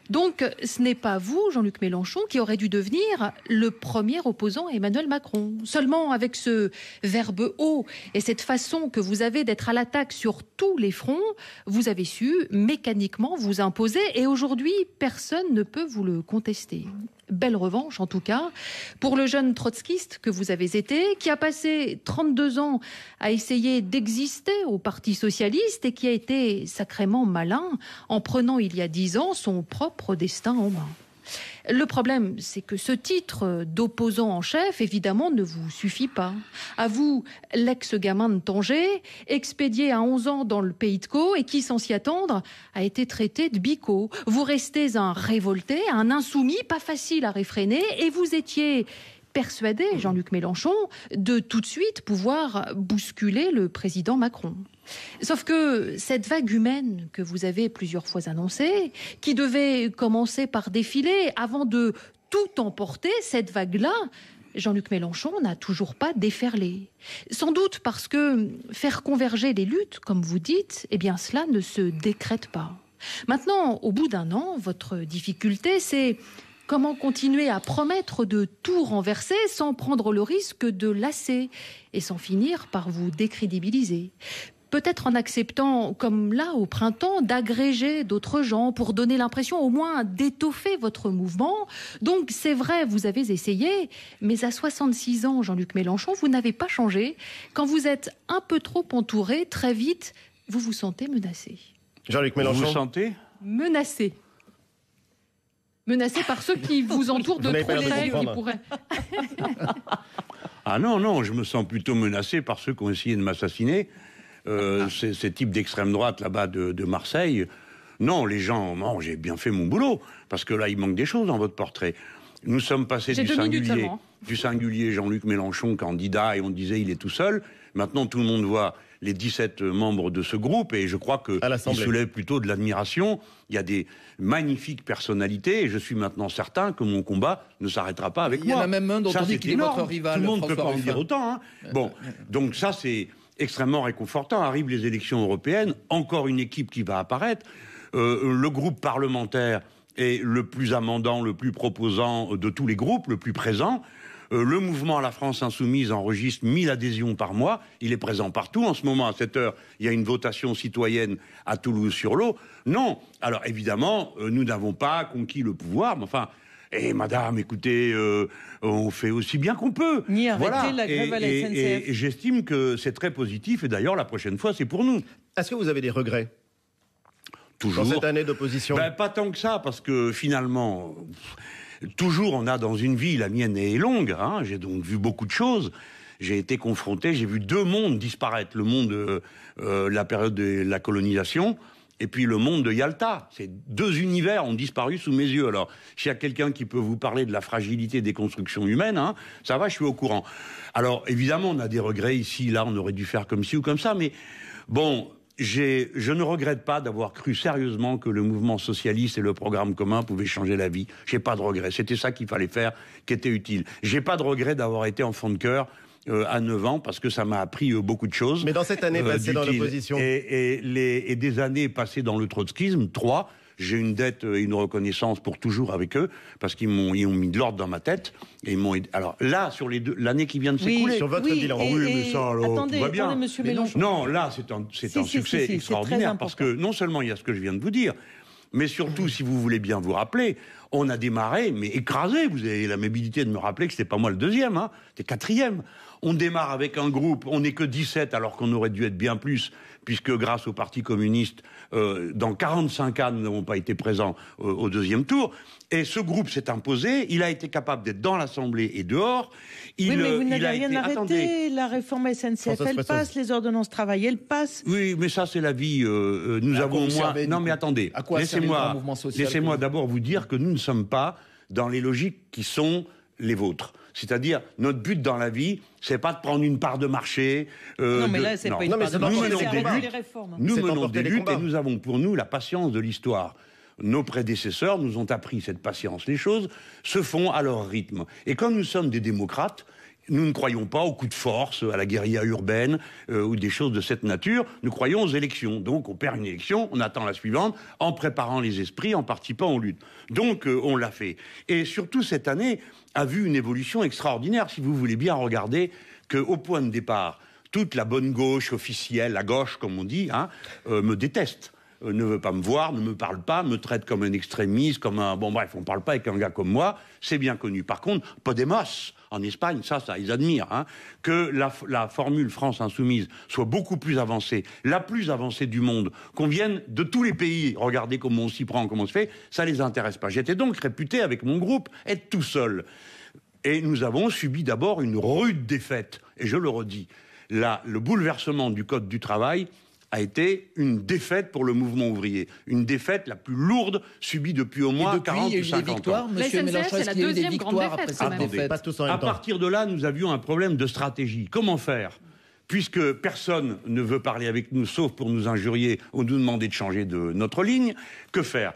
Donc, ce n'est pas vous, Jean-Luc Mélenchon, qui aurait dû devenir le premier opposant à Emmanuel Macron. Seulement, avec ce verbe haut et cette façon que vous avez d'être à l'attaque sur tous les fronts, vous avez su mécaniquement vous imposer et aujourd'hui, personne ne peut vous le contester. Belle revanche, en tout cas, pour le jeune trotskiste que vous avez été, qui a passé 32 ans à essayer d'exister au Parti socialiste et qui a été sacrément malin en prenant il y a 10 ans son propre destin en main. Le problème, c'est que ce titre d'opposant en chef, évidemment, ne vous suffit pas. À vous, l'ex-gamin de Tanger, expédié à 11 ans dans le pays de Caux et qui, sans s'y attendre, a été traité de bico. Vous restez un révolté, un insoumis, pas facile à réfréner, et vous étiez persuadé, Jean-Luc Mélenchon, de tout de suite pouvoir bousculer le président Macron. Sauf que cette vague humaine que vous avez plusieurs fois annoncée, qui devait commencer par défiler avant de tout emporter, cette vague-là, Jean-Luc Mélenchon n'a toujours pas déferlé. Sans doute parce que faire converger les luttes, comme vous dites, eh bien cela ne se décrète pas. Maintenant, au bout d'un an, votre difficulté, c'est comment continuer à promettre de tout renverser sans prendre le risque de lasser et sans finir par vous décrédibiliser. Peut-être en acceptant, comme là au printemps, d'agréger d'autres gens pour donner l'impression au moins d'étoffer votre mouvement. Donc c'est vrai, vous avez essayé, mais à 66 ans, Jean-Luc Mélenchon, vous n'avez pas changé. Quand vous êtes un peu trop entouré, très vite, vous vous sentez menacé. Jean-Luc Mélenchon. Vous vous sentez menacé. Menacé par ceux qui vous entourent de trop près, qui pourraient... Ah non, je me sens plutôt menacé par ceux qui ont essayé de m'assassiner. Ces types d'extrême droite là-bas de Marseille. Non, les gens, non, j'ai bien fait mon boulot, parce que là, il manque des choses dans votre portrait. Nous sommes passés du singulier Jean-Luc Mélenchon, candidat, et on disait il est tout seul. Maintenant, tout le monde voit les 17 membres de ce groupe, et je crois qu'il soulève plutôt de l'admiration. Il y a des magnifiques personnalités, et je suis maintenant certain que mon combat ne s'arrêtera pas avec moi. Il y en a même un dont on dit qu'il est votre rival. Tout le monde ne peut pas en dire autant. Hein. Bon, donc ça, c'est extrêmement réconfortant. Arrivent les élections européennes, encore une équipe qui va apparaître. Le groupe parlementaire est le plus amendant, le plus proposant de tous les groupes, le plus présent. Le mouvement La France Insoumise enregistre 1000 adhésions par mois. Il est présent partout. En ce moment, à cette heure, il y a une votation citoyenne à Toulouse-sur-l'Eau. Non. Alors, évidemment, nous n'avons pas conquis le pouvoir, mais enfin... Eh, madame, écoutez, on fait aussi bien qu'on peut. Ni arrêter la grève à la SNCF. Et j'estime que c'est très positif. Et d'ailleurs, la prochaine fois, c'est pour nous. Est-ce que vous avez des regrets ? Toujours. Dans cette année d'opposition ? Pas tant que ça, parce que finalement... Toujours, on a dans une vie, la mienne est longue, hein, j'ai donc vu beaucoup de choses. J'ai été confronté, j'ai vu deux mondes disparaître. Le monde de la période de la colonisation et puis le monde de Yalta. Ces deux univers ont disparu sous mes yeux. Alors, s'il y a quelqu'un qui peut vous parler de la fragilité des constructions humaines, hein, ça va, je suis au courant. Alors, évidemment, on a des regrets ici, là, on aurait dû faire comme ci ou comme ça, mais bon... Je ne regrette pas d'avoir cru sérieusement que le mouvement socialiste et le programme commun pouvaient changer la vie. J'ai pas de regret. C'était ça qu'il fallait faire, qui était utile. J'ai pas de regret d'avoir été enfant de cœur à 9 ans, parce que ça m'a appris beaucoup de choses. Mais dans cette année passée dans l'opposition... Et des années passées dans le trotskisme, 3... J'ai une dette et une reconnaissance pour toujours avec eux, parce qu'ils ont mis de l'ordre dans ma tête. Et ils m'ont aidé. Alors là, sur l'année qui vient de s'écouler... Sur votre bilan. Mais ça, alors, attendez, tout va bien. Monsieur Mélenchon. Non, là, c'est un succès extraordinaire, parce que non seulement il y a ce que je viens de vous dire, mais surtout, si vous voulez bien vous rappeler, on a démarré, mais écrasé. Vous avez l'amabilité de me rappeler que c'était pas moi le deuxième, hein, c'était 4e. On démarre avec un groupe, on n'est que 17 alors qu'on aurait dû être bien plus, puisque grâce au Parti communiste, dans 45 cas, nous n'avons pas été présents au deuxième tour. Et ce groupe s'est imposé, il a été capable d'être dans l'Assemblée et dehors. Oui, mais vous n'avez rien arrêté. Attendez. La réforme SNCF, elle passe, les ordonnances travail, elles passent. Oui, mais ça, c'est la vie. Nous avons moins... Non, mais attendez, laissez-moi d'abord vous dire que nous ne sommes pas dans les logiques qui sont les vôtres. C'est-à-dire, notre but dans la vie, c'est pas de prendre une part de marché. Non, mais là, c'est pas une part de marché, c'est des réformes. Nous menons des luttes et nous avons pour nous la patience de l'histoire. Nos prédécesseurs nous ont appris cette patience. Les choses se font à leur rythme. Et comme nous sommes des démocrates, nous ne croyons pas aux coups de force, à la guérilla urbaine ou des choses de cette nature. Nous croyons aux élections. Donc on perd une élection, on attend la suivante en préparant les esprits, en participant aux luttes. Donc on l'a fait. Et surtout cette année a vu une évolution extraordinaire. Si vous voulez bien regarder qu'au point de départ, toute la bonne gauche officielle, la gauche comme on dit, me déteste. Ne veut pas me voir, ne me parle pas, me traite comme un extrémiste, comme un... Bon bref, on ne parle pas avec un gars comme moi, c'est bien connu. Par contre, Podemos, en Espagne, ça ils admirent, que la formule France Insoumise soit beaucoup plus avancée, la plus avancée du monde, qu'on vienne de tous les pays, regardez comment on s'y prend, comment on se fait, ça les intéresse pas. J'étais donc réputé, avec mon groupe, être tout seul. Et nous avons subi d'abord une rude défaite, et je le redis, le bouleversement du Code du travail a été une défaite pour le mouvement ouvrier. Une défaite la plus lourde subie depuis au moins 40 ou 50 ans. La SNCF, c'est la deuxième grande défaite. Attendez, à partir de là, nous avions un problème de stratégie. Comment faire ? Puisque personne ne veut parler avec nous, sauf pour nous injurier ou nous demander de changer de notre ligne, que faire ?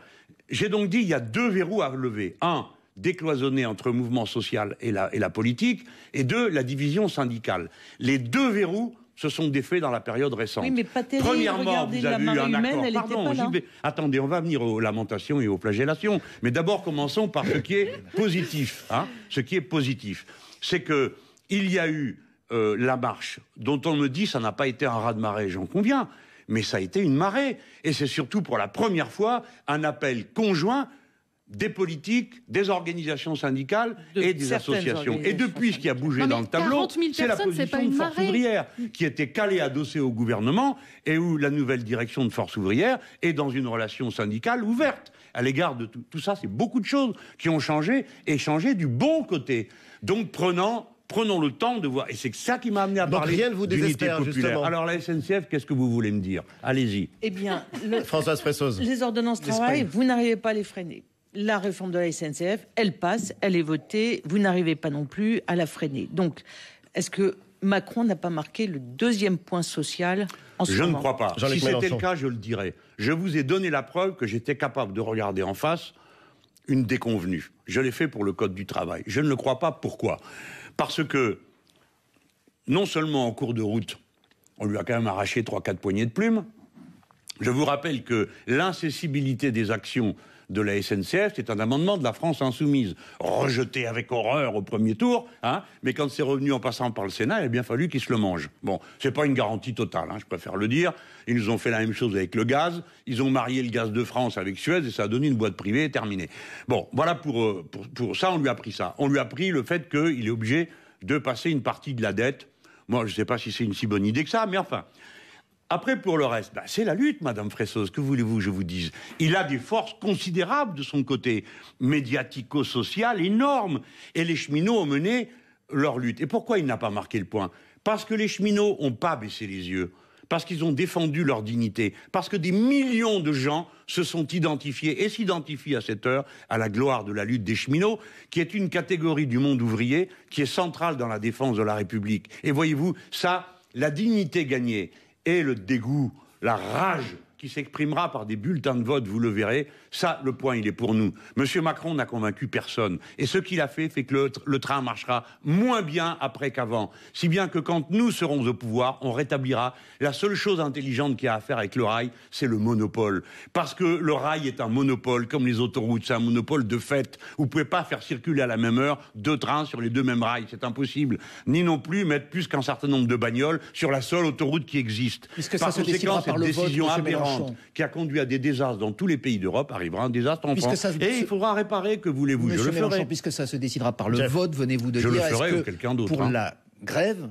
J'ai donc dit, il y a 2 verrous à lever. 1, décloisonner entre le mouvement social et la politique, et 2, la division syndicale. Les 2 verrous se sont défaits dans la période récente. Oui, mais pas terrible. Premièrement, vous avez eu un accord. Pardon, attendez, on va venir aux lamentations et aux flagellations. Mais d'abord, commençons par ce qui est positif. Ce qui est positif, c'est que il y a eu la marche, dont on me dit ça n'a pas été un raz-de-marée, j'en conviens, mais ça a été une marée. Et c'est surtout pour la première fois un appel conjoint des politiques, des organisations syndicales et des associations. Et depuis, ce qui a bougé dans le tableau, c'est la position de Force ouvrière, qui était calée, adossée au gouvernement, et où la nouvelle direction de Force ouvrière est dans une relation syndicale ouverte à l'égard de tout ça. C'est beaucoup de choses qui ont changé, et changé du bon côté. Donc prenons le temps de voir. Et c'est ça qui m'a amené à parler d'unité populaire. Justement. Alors la SNCF, qu'est-ce que vous voulez me dire ? Allez-y. Eh bien, Françoise Fressoz. Les ordonnances travail, vous n'arrivez pas à les freiner. La réforme de la SNCF, elle passe, elle est votée, vous n'arrivez pas non plus à la freiner. Donc, est-ce que Macron n'a pas marqué le 2e point social en ce moment ? Je ne crois pas. Si c'était le cas, je le dirais. Je vous ai donné la preuve que j'étais capable de regarder en face une déconvenue. Je l'ai fait pour le Code du travail. Je ne le crois pas. Pourquoi ? Parce que, non seulement en cours de route, on lui a quand même arraché 3-4 poignées de plumes. Je vous rappelle que l'incessibilité des actions de la SNCF, c'est un amendement de la France Insoumise, rejeté avec horreur au premier tour, mais quand c'est revenu en passant par le Sénat, il a bien fallu qu'ils se le mangent. Bon, c'est pas une garantie totale, je préfère le dire. Ils nous ont fait la même chose avec le gaz, ils ont marié le gaz de France avec Suez, et ça a donné une boîte privée, et terminé. Bon, voilà pour ça, on lui a pris ça. On lui a pris le fait qu'il est obligé de passer une partie de la dette. Moi, je sais pas si c'est une si bonne idée que ça, mais enfin... Après, pour le reste, c'est la lutte, Madame Fressoz, que voulez-vous que je vous dise ? Il a des forces considérables de son côté, médiatico-social énormes, et les cheminots ont mené leur lutte. Et pourquoi il n'a pas marqué le point ? Parce que les cheminots n'ont pas baissé les yeux, parce qu'ils ont défendu leur dignité, parce que des millions de gens se sont identifiés et s'identifient à cette heure à la gloire de la lutte des cheminots, qui est une catégorie du monde ouvrier qui est centrale dans la défense de la République. Et voyez-vous, ça, la dignité gagnée, et le dégoût, la rage qui s'exprimera par des bulletins de vote, vous le verrez, ça, le point, il est pour nous. Monsieur Macron n'a convaincu personne. Et ce qu'il a fait que le train marchera moins bien après qu'avant. Si bien que quand nous serons au pouvoir, on rétablira la seule chose intelligente qu'il y a à faire avec le rail, c'est le monopole. Parce que le rail est un monopole, comme les autoroutes, c'est un monopole de fait. Vous ne pouvez pas faire circuler à la même heure 2 trains sur les 2 mêmes rails, c'est impossible. Ni non plus mettre plus qu'un certain nombre de bagnoles sur la seule autoroute qui existe. Puisque par ça conséquent, cette décision aberrante qui a conduit à des désastres dans tous les pays d'Europe arrivera un désastre en France. Et il faudra réparer, que voulez-vous, je le ferai. Puisque ça se décidera par le vote, venez-vous de dire... Je le ferai ou quelqu'un d'autre. Pour la grève,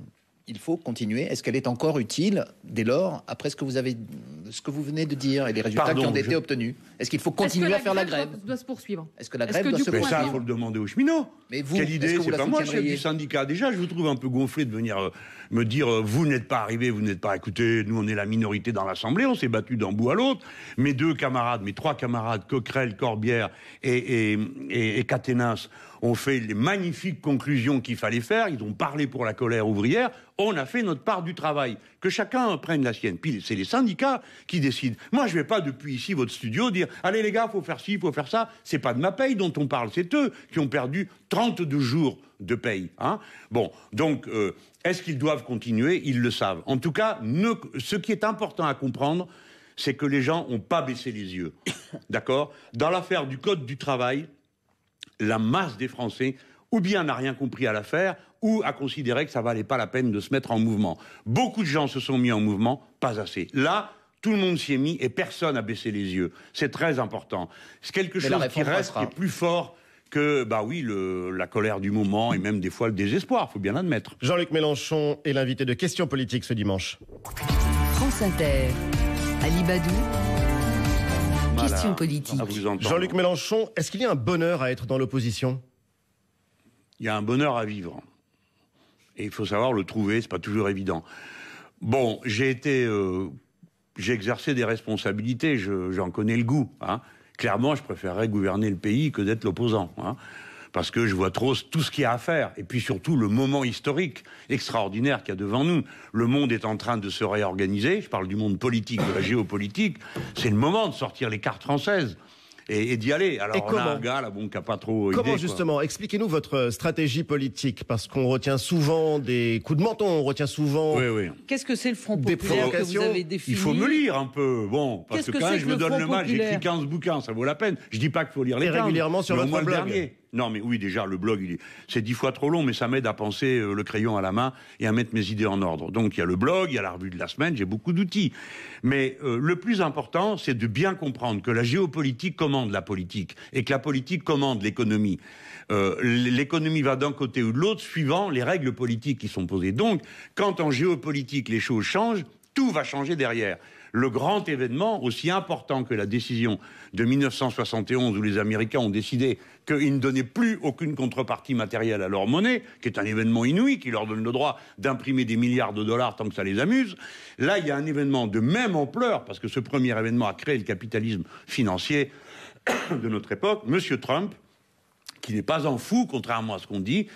il faut continuer. Est-ce qu'elle est encore utile, dès lors, après ce que vous venez de dire et les résultats qui ont été obtenus ? Est-ce qu'il faut continuer à faire la grève ? Doit se poursuivre. Est-ce que la grève doit se poursuivre ? Mais ça, il faut le demander aux cheminots. Mais vous, quelle idée ? C'est pas moi, chef du syndicat. Déjà, je vous trouve un peu gonflé de venir me dire vous n'êtes pas arrivé, vous n'êtes pas écouté. Nous, on est la minorité dans l'Assemblée, on s'est battu d'un bout à l'autre. Mes 3 camarades, Coquerel, Corbière et Caténas, ont fait les magnifiques conclusions qu'il fallait faire, ils ont parlé pour la colère ouvrière, on a fait notre part du travail. Que chacun prenne la sienne. Puis c'est les syndicats qui décident. Moi, je ne vais pas depuis ici, votre studio, dire « Allez les gars, il faut faire ci, il faut faire ça ». C'est pas de ma paye dont on parle, c'est eux qui ont perdu 32 jours de paye. Hein. Bon, donc, est-ce qu'ils doivent continuer? Ils le savent. En tout cas, ce qui est important à comprendre, c'est que les gens n'ont pas baissé les yeux. D'accord? Dans l'affaire du Code du travail, la masse des Français, ou bien n'a rien compris à l'affaire, ou a considéré que ça valait pas la peine de se mettre en mouvement. Beaucoup de gens se sont mis en mouvement, pas assez. Là, tout le monde s'y est mis et personne n'a baissé les yeux. C'est très important. C'est quelque chose qui reste, qui est plus fort que, bah oui, la colère du moment et même des fois le désespoir, faut bien l'admettre. Jean-Luc Mélenchon est l'invité de Questions politiques ce dimanche. France Inter, Ali Badou. Questions politiques. Jean-Luc Mélenchon, est-ce qu'il y a un bonheur à être dans l'opposition? Il y a un bonheur à vivre. Et il faut savoir le trouver, c'est pas toujours évident. Bon, j'ai exercé des responsabilités, j'en connais le goût. Hein. Clairement, je préférerais gouverner le pays que d'être l'opposant. Hein. Parce que je vois trop tout ce qu'il y a à faire. Et puis surtout, le moment historique extraordinaire qu'il y a devant nous. Le monde est en train de se réorganiser. Je parle du monde politique, de la géopolitique. C'est le moment de sortir les cartes françaises. Et d'y aller. Alors, on a un gars, là, bon, qui n'a pas trop Comment, idée, justement? Expliquez-nous votre stratégie politique, parce qu'on retient souvent des coups de menton, on retient souvent... Oui. Qu'est-ce que c'est le Front populaire que vous avez défini? Il faut me lire un peu, bon, parce que quand même, je me donne le mal, j'écris 15 bouquins, ça vaut la peine. Je dis pas qu'il faut lire les 15. Régulièrement sur votre blog. Dernier. Non, mais oui, déjà, le blog, c'est 10 fois trop long, mais ça m'aide à penser le crayon à la main et à mettre mes idées en ordre. Donc, il y a le blog, il y a la revue de la semaine, j'ai beaucoup d'outils. Mais le plus important, c'est de bien comprendre que la géopolitique commande la politique et que la politique commande l'économie. L'économie va d'un côté ou de l'autre suivant les règles politiques qui sont posées. Donc, quand en géopolitique les choses changent, tout va changer derrière. Le grand événement, aussi important que la décision de 1971 où les Américains ont décidé qu'ils ne donnaient plus aucune contrepartie matérielle à leur monnaie, qui est un événement inouï, qui leur donne le droit d'imprimer des milliards de dollars tant que ça les amuse. Là, il y a un événement de même ampleur, parce que ce premier événement a créé le capitalisme financier de notre époque. Monsieur Trump, qui n'est pas un fou, contrairement à ce qu'on dit,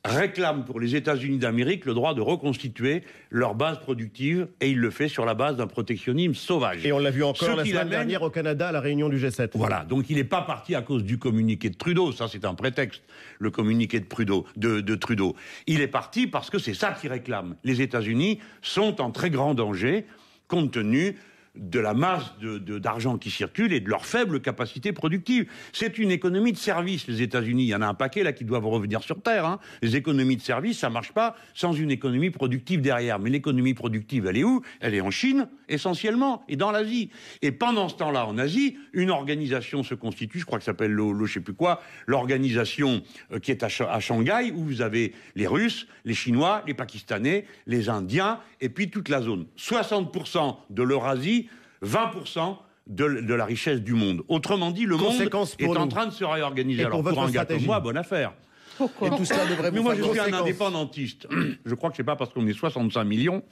réclame pour les États-Unis d'Amérique le droit de reconstituer leur base productive, et il le fait sur la base d'un protectionnisme sauvage. Et on l'a vu encore la semaine dernière au Canada à la réunion du G7. Voilà, donc il n'est pas parti à cause du communiqué de Trudeau, ça c'est un prétexte, le communiqué de Trudeau. Il est parti parce que c'est ça qu'il réclame. Les États-Unis sont en très grand danger, compte tenu de la masse d'argent qui circule et de leur faible capacité productive. C'est une économie de service, les États-Unis. Il y en a un paquet là qui doivent revenir sur Terre. Hein. Les économies de service, ça marche pas sans une économie productive derrière. Mais l'économie productive, elle est où? Elle est en Chine, essentiellement, et dans l'Asie. Et pendant ce temps-là, en Asie, une organisation se constitue, je crois que ça s'appelle je sais plus quoi, l'organisation qui est à Shanghai, où vous avez les Russes, les Chinois, les Pakistanais, les Indiens, et puis toute la zone. 60% de l'Eurasie, 20% de la richesse du monde. Autrement dit, le monde est en train de se réorganiser. Alors, pour un gars comme moi, bonne affaire. Pourquoi? Et tout cela devrait Mais moi, je suis un indépendantiste. Je crois que c'est pas parce qu'on est 65 millions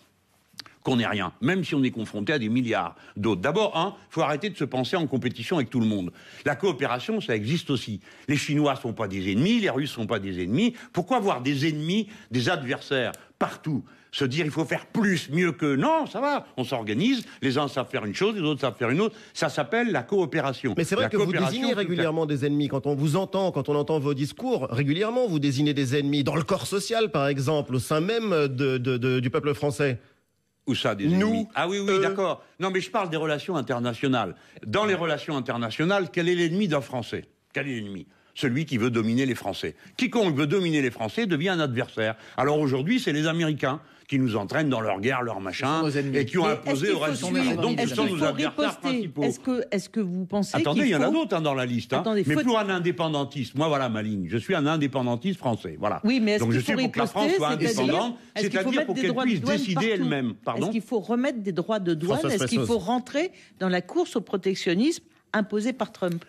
qu'on n'est rien, même si on est confronté à des milliards d'autres. D'abord, il faut arrêter de se penser en compétition avec tout le monde. La coopération, ça existe aussi. Les Chinois sont pas des ennemis, les Russes sont pas des ennemis. Pourquoi avoir des ennemis, des adversaires partout? Se dire il faut faire plus, mieux que... Non, ça va, on s'organise, les uns savent faire une chose, les autres savent faire une autre. Ça s'appelle la coopération. Mais c'est vrai que vous désignez régulièrement des ennemis. Quand on vous entend, quand on entend vos discours, régulièrement vous désignez des ennemis. Dans le corps social, par exemple, au sein même du peuple français. Où ça, des ennemis? Ah oui, d'accord. Non, mais je parle des relations internationales. Dans les relations internationales, quel est l'ennemi d'un Français? Quel est l'ennemi? Celui qui veut dominer les Français. Quiconque veut dominer les Français devient un adversaire. Alors aujourd'hui, c'est les Américains qui nous entraînent dans leur guerre, leur machin, et qui ont imposé au reste du monde. Donc, ce sont nos adversaires principaux. Est-ce que vous pensez Attendez, il y en a d'autres dans la liste. Attendez, mais pour un indépendantiste, moi voilà ma ligne. Je suis un indépendantiste français. Voilà. Oui, mais donc je suis pour que la France soit indépendante, c'est-à-dire pour qu'elle puisse décider elle-même. Est-ce qu'il faut remettre des droits de douane? Est-ce qu'il faut rentrer dans la course au protectionnisme imposé par Trump?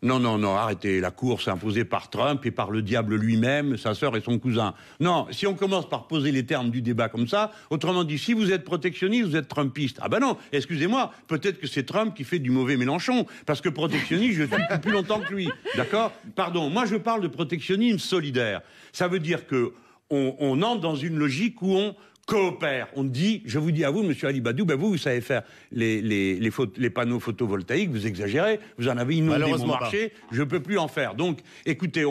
Non, arrêtez. La course imposée par Trump et par le diable lui-même, sa sœur et son cousin. Non, si on commence par poser les termes du débat comme ça, autrement dit, si vous êtes protectionniste, vous êtes trumpiste. Ah ben non, excusez-moi, peut-être que c'est Trump qui fait du mauvais Mélenchon, parce que protectionniste, je suis plus longtemps que lui. D'accord ? Pardon, moi je parle de protectionnisme solidaire. Ça veut dire que on entre dans une logique où on coopère. On dit, je vous dis à vous, monsieur Alibadou, ben vous savez faire les panneaux photovoltaïques, vous exagérez, vous en avez inondé mon marché, je peux plus en faire. Donc, écoutez,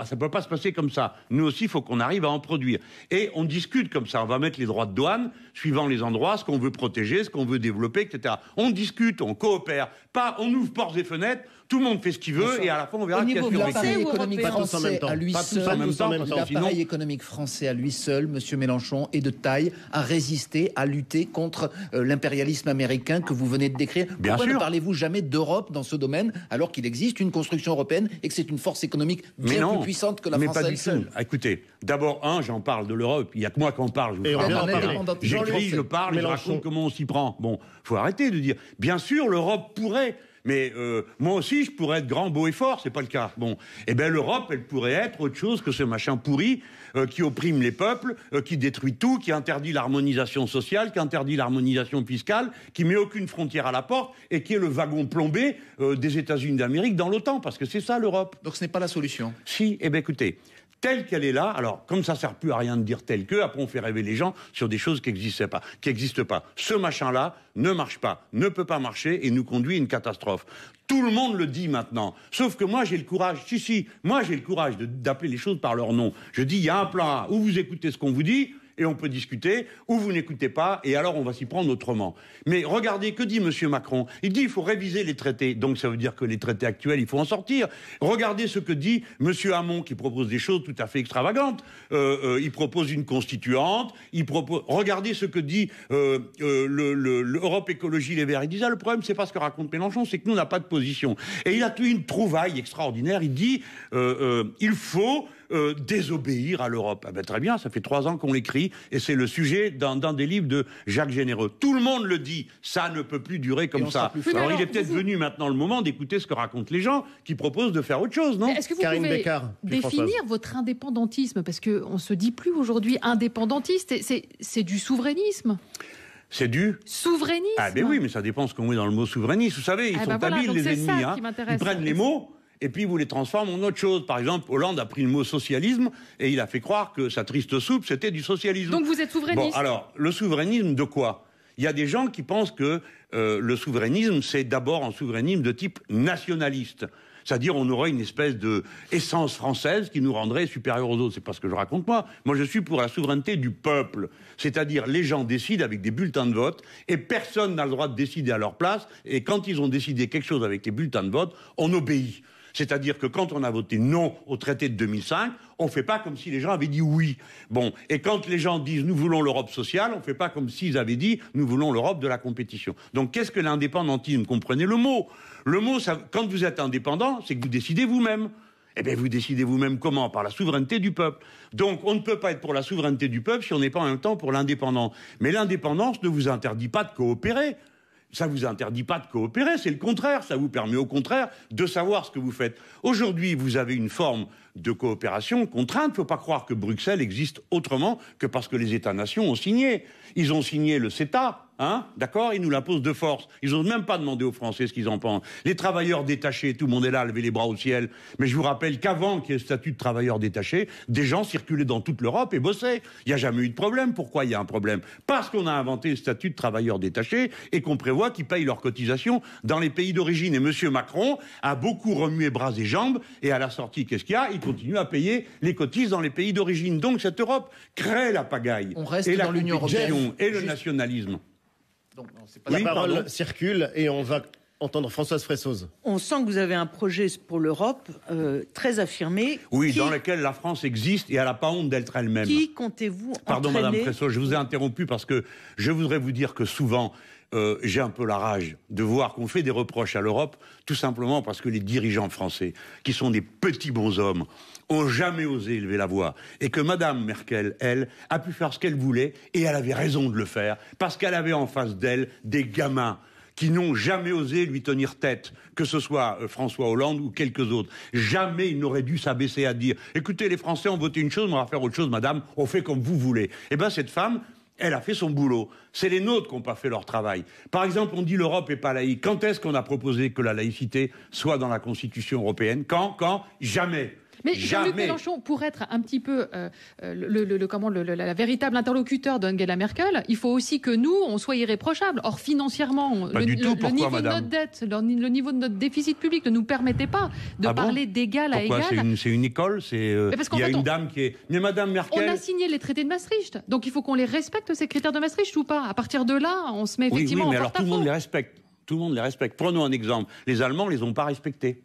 ça peut pas se passer comme ça. Nous aussi, il faut qu'on arrive à en produire. Et on discute comme ça, on va mettre les droits de douane, suivant les endroits, ce qu'on veut protéger, ce qu'on veut développer, etc. On discute, on coopère, pas on ouvre portes et fenêtres, tout le monde fait ce qu'il veut, et à la fin, on verra qui a survécu. L'appareil économique français à lui seul, l'appareil économique français à lui seul, monsieur Mélenchon, est de taille à résister, à lutter contre l'impérialisme américain que vous venez de décrire. Pourquoi ne parlez-vous jamais d'Europe dans ce domaine, alors qu'il existe une construction européenne et que c'est une force économique bien plus puissante que la France à elle seule? Écoutez, d'abord, j'en parle de l'Europe. Il n'y a que moi qui en parle. J'écris, je parle, je raconte comment on s'y prend. Bon, faut arrêter de dire. Bien sûr, l'Europe pourrait. Mais moi aussi, je pourrais être grand, beau et fort, c'est pas le cas. Bon, eh bien l'Europe, elle pourrait être autre chose que ce machin pourri qui opprime les peuples, qui détruit tout, qui interdit l'harmonisation sociale, qui interdit l'harmonisation fiscale, qui met aucune frontière à la porte et qui est le wagon plombé des États-Unis d'Amérique dans l'OTAN, parce que c'est ça l'Europe. Donc ce n'est pas la solution. Si, eh bien écoutez. Telle qu'elle est là, alors comme ça sert plus à rien de dire tel que, après on fait rêver les gens sur des choses qui n'existent pas. Ce machin-là ne marche pas, ne peut pas marcher et nous conduit à une catastrophe. Tout le monde le dit maintenant, sauf que moi j'ai le courage, moi j'ai le courage d'appeler les choses par leur nom. Je dis, il y a un plan A, où vous écoutez ce qu'on vous dit, et on peut discuter, ou vous n'écoutez pas, et alors on va s'y prendre autrement. Mais regardez, que dit M. Macron ? Il dit il faut réviser les traités, donc ça veut dire que les traités actuels, il faut en sortir. Regardez ce que dit M. Hamon, qui propose des choses tout à fait extravagantes. Il propose une constituante, regardez ce que dit l'Europe Écologie Les Verts. Il dit, le problème, c'est pas ce que raconte Mélenchon, c'est que nous, on n'a pas de position. Et il a eu une trouvaille extraordinaire, il dit il faut désobéir à l'Europe. Ah ben très bien, ça fait 3 ans qu'on l'écrit et c'est le sujet d'un des livres de Jacques Généreux. Tout le monde le dit, ça ne peut plus durer comme ça. Alors il est peut-être venu maintenant le moment d'écouter ce que racontent les gens qui proposent de faire autre chose, non ? Est-ce que vous pouvez définir votre indépendantisme ? Parce qu'on ne se dit plus aujourd'hui indépendantiste, c'est du souverainisme. C'est du souverainisme. Ah ben oui, mais ça dépend ce qu'on met dans le mot souverainisme. Vous savez, ils sont habiles les ennemis. Ils prennent les mots et puis vous les transforment en autre chose. Par exemple, Hollande a pris le mot socialisme et il a fait croire que sa triste soupe, c'était du socialisme. Donc vous êtes souverainiste. Bon, alors, le souverainisme de quoi ? Il y a des gens qui pensent que le souverainisme, c'est d'abord un souverainisme de type nationaliste. C'est-à-dire, on aurait une espèce de essence française qui nous rendrait supérieurs aux autres. C'est pas ce que je raconte moi. Moi, je suis pour la souveraineté du peuple. C'est-à-dire, les gens décident avec des bulletins de vote et personne n'a le droit de décider à leur place. Et quand ils ont décidé quelque chose avec les bulletins de vote, on obéit. C'est-à-dire que quand on a voté non au traité de 2005, on ne fait pas comme si les gens avaient dit oui. Bon, et quand les gens disent nous voulons l'Europe sociale, on ne fait pas comme s'ils avaient dit nous voulons l'Europe de la compétition. Donc qu'est-ce que l'indépendantisme ? Comprenez le mot. Le mot, quand vous êtes indépendant, c'est que vous décidez vous-même. Eh bien, vous décidez vous-même comment ? Par la souveraineté du peuple. Donc, on ne peut pas être pour la souveraineté du peuple si on n'est pas en même temps pour l'indépendance. Mais l'indépendance ne vous interdit pas de coopérer. Ça ne vous interdit pas de coopérer, c'est le contraire. Ça vous permet au contraire de savoir ce que vous faites. Aujourd'hui, vous avez une forme de coopération contrainte. Il ne faut pas croire que Bruxelles existe autrement que parce que les États-nations ont signé. Ils ont signé le CETA, d'accord ? Ils nous l'imposent de force. Ils n'osent même pas demander aux Français ce qu'ils en pensent. Les travailleurs détachés, tout le monde est là, lever les bras au ciel. Mais je vous rappelle qu'avant qu'il y ait le statut de travailleurs détachés, des gens circulaient dans toute l'Europe et bossaient. Il n'y a jamais eu de problème. Pourquoi il y a un problème ? Parce qu'on a inventé le statut de travailleurs détachés et qu'on prévoit qu'ils payent leurs cotisations dans les pays d'origine. Et M. Macron a beaucoup remué bras et jambes et à la sortie, qu'est-ce qu'il y a ? Il continue à payer les cotises dans les pays d'origine. Donc cette Europe crée la pagaille. On reste dans l'Union européenne. Et le nationalisme. Donc, non, c'est pas la parole circule et on va entendre Françoise Fressoz. On sent que vous avez un projet pour l'Europe très affirmé. Oui, dans lequel la France existe et elle n'a pas honte d'être elle-même. Qui comptez-vous entraîner ? Pardon, Madame Fressoz, je vous ai interrompu parce que je voudrais vous dire que souvent, j'ai un peu la rage de voir qu'on fait des reproches à l'Europe, tout simplement parce que les dirigeants français, qui sont des petits bonshommes, ont jamais osé élever la voix. Et que Madame Merkel, elle, a pu faire ce qu'elle voulait, et elle avait raison de le faire, parce qu'elle avait en face d'elle des gamins qui n'ont jamais osé lui tenir tête, que ce soit François Hollande ou quelques autres. Jamais il n'aurait dû s'abaisser à dire « Écoutez, les Français ont voté une chose, mais on va faire autre chose, madame, on fait comme vous voulez. » Eh bien, cette femme, elle a fait son boulot. C'est les nôtres qui n'ont pas fait leur travail. Par exemple, on dit l'Europe n'est pas laïque. Quand est-ce qu'on a proposé que la laïcité soit dans la Constitution européenne ? Quand ? Jamais. Mais Jean-Luc Mélenchon, pour être un petit peu la véritable interlocuteur d'Angela Merkel, il faut aussi que nous, on soit irréprochables. Or, financièrement, le niveau de notre dette, le niveau de notre déficit public ne nous permettait pas de parler d'égal à égal. C'est une école, il y a une dame qui est... Mais Madame Merkel... On a signé les traités de Maastricht, donc il faut qu'on les respecte, ces critères de Maastricht, ou pas ? À partir de là, on se met effectivement en porte-à-faux. Oui, mais alors tout le monde les respecte. Tout le monde les respecte. Prenons un exemple. Les Allemands ne les ont pas respectés.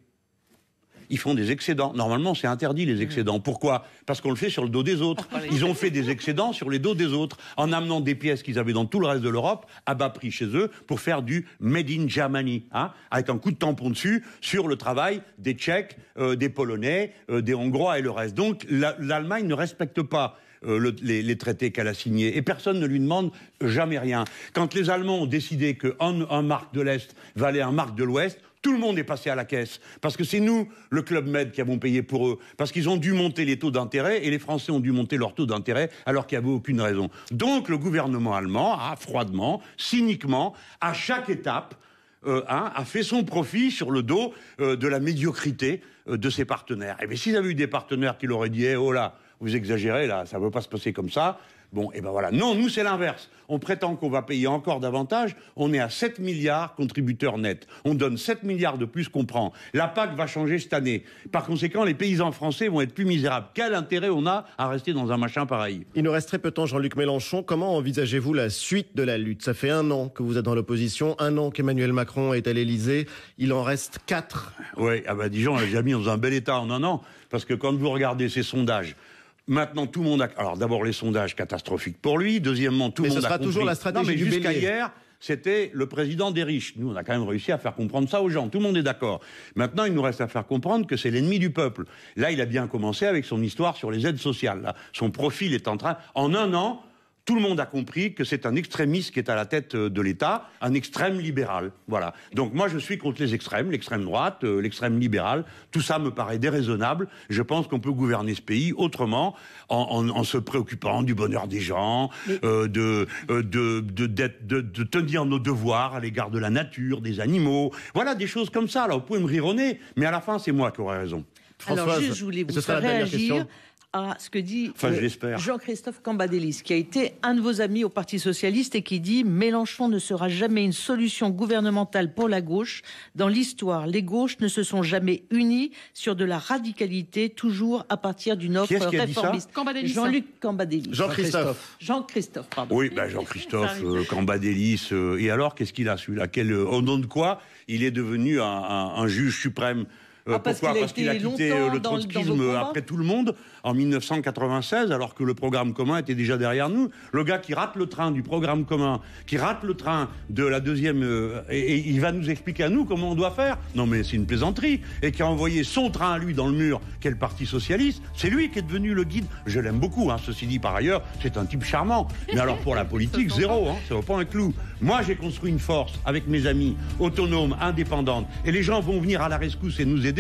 Ils font des excédents. Normalement, c'est interdit, les excédents. Pourquoi ? Parce qu'on le fait sur le dos des autres. Ils ont fait des excédents sur les dos des autres, en amenant des pièces qu'ils avaient dans tout le reste de l'Europe, à bas prix chez eux, pour faire du Made in Germany, avec un coup de tampon dessus, sur le travail des Tchèques, des Polonais, des Hongrois et le reste. Donc, l'Allemagne ne respecte pas les traités qu'elle a signés. Et personne ne lui demande jamais rien. Quand les Allemands ont décidé qu'un mark de l'Est valait un mark de l'Ouest, tout le monde est passé à la caisse. Parce que c'est nous, le Club Med, qui avons payé pour eux. Parce qu'ils ont dû monter les taux d'intérêt et les Français ont dû monter leurs taux d'intérêt alors qu'il n'y avait aucune raison. Donc le gouvernement allemand a froidement, cyniquement, à chaque étape, a fait son profit sur le dos de la médiocrité de ses partenaires. Et bien s'ils avaient eu des partenaires qui leur auraient dit « oh là, vous exagérez, là, ça ne peut pas se passer comme ça », bon, et ben voilà. Non, nous, c'est l'inverse. On prétend qu'on va payer encore davantage. On est à 7 milliards contributeurs nets. On donne 7 milliards de plus qu'on prend. La PAC va changer cette année. Par conséquent, les paysans français vont être plus misérables. Quel intérêt on a à rester dans un machin pareil ? Il nous reste très peu de temps, Jean-Luc Mélenchon. Comment envisagez-vous la suite de la lutte ? Ça fait 1 an que vous êtes dans l'opposition, 1 an qu'Emmanuel Macron est à l'Élysée. Il en reste 4. Oui, Dijon, on l'a déjà mis dans un bel état en 1 an. Parce que quand vous regardez ces sondages... Maintenant, tout le monde a... Alors, d'abord, les sondages catastrophiques pour lui. Deuxièmement, tout le monde a compris... Mais ce sera toujours la stratégie du bélier. Jusqu'à hier, c'était le président des riches. Nous, on a quand même réussi à faire comprendre ça aux gens. Tout le monde est d'accord. Maintenant, il nous reste à faire comprendre que c'est l'ennemi du peuple. Là, il a bien commencé avec son histoire sur les aides sociales. Là. Son profil est en train... En 1 an... Tout le monde a compris que c'est un extrémiste qui est à la tête de l'État, un extrême libéral. Voilà. Donc moi, je suis contre les extrêmes, l'extrême droite, l'extrême libéral. Tout ça me paraît déraisonnable. Je pense qu'on peut gouverner ce pays autrement, en se préoccupant du bonheur des gens, de tenir nos devoirs à l'égard de la nature, des animaux. Voilà, des choses comme ça. Là, vous pouvez me rire au nez, mais à la fin, c'est moi qui aurai raison. Alors, je voulais vous faire réagir à ce que dit Jean-Christophe Cambadélis, qui a été un de vos amis au Parti Socialiste et qui dit « Mélenchon ne sera jamais une solution gouvernementale pour la gauche. Dans l'histoire, les gauches ne se sont jamais unies sur de la radicalité, toujours à partir d'une offre réformiste. » Jean-Luc Cambadélis. Jean-Christophe, pardon. Oui, Jean-Christophe Cambadélis. Et alors, qu'est-ce qu'il a, celui-là ? Au nom de quoi il est devenu un juge suprême ? Pourquoi ? Parce qu'il a quitté le trotskisme après tout le monde en 1996, alors que le programme commun était déjà derrière nous. Le gars qui rate le train du programme commun, qui rate le train de la deuxième... et il va nous expliquer à nous comment on doit faire. Non mais c'est une plaisanterie. Et qui a envoyé son train à lui dans le mur, qu'est le Parti Socialiste. C'est lui qui est devenu le guide. Je l'aime beaucoup, ceci dit par ailleurs, c'est un type charmant. Mais alors pour la politique, zéro, ça vaut pas un clou. Moi j'ai construit une force avec mes amis, autonome, indépendante. Et les gens vont venir à la rescousse et nous aider.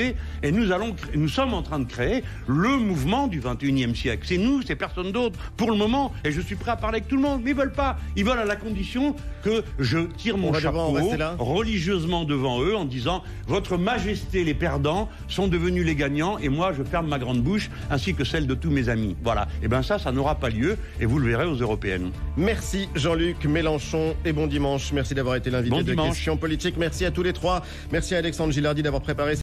Et nous sommes en train de créer le mouvement du 21e siècle. C'est nous, c'est personne d'autre, pour le moment. Et je suis prêt à parler avec tout le monde. Mais ils veulent pas. Ils veulent à la condition que je tire mon chapeau religieusement devant eux en disant « Votre Majesté, les perdants sont devenus les gagnants et moi, je ferme ma grande bouche ainsi que celle de tous mes amis. » Voilà. Et bien ça n'aura pas lieu et vous le verrez aux européennes. Merci Jean-Luc Mélenchon et bon dimanche. Merci d'avoir été l'invité de Questions Politiques. Merci à tous les trois. Merci à Alexandre Gilardi d'avoir préparé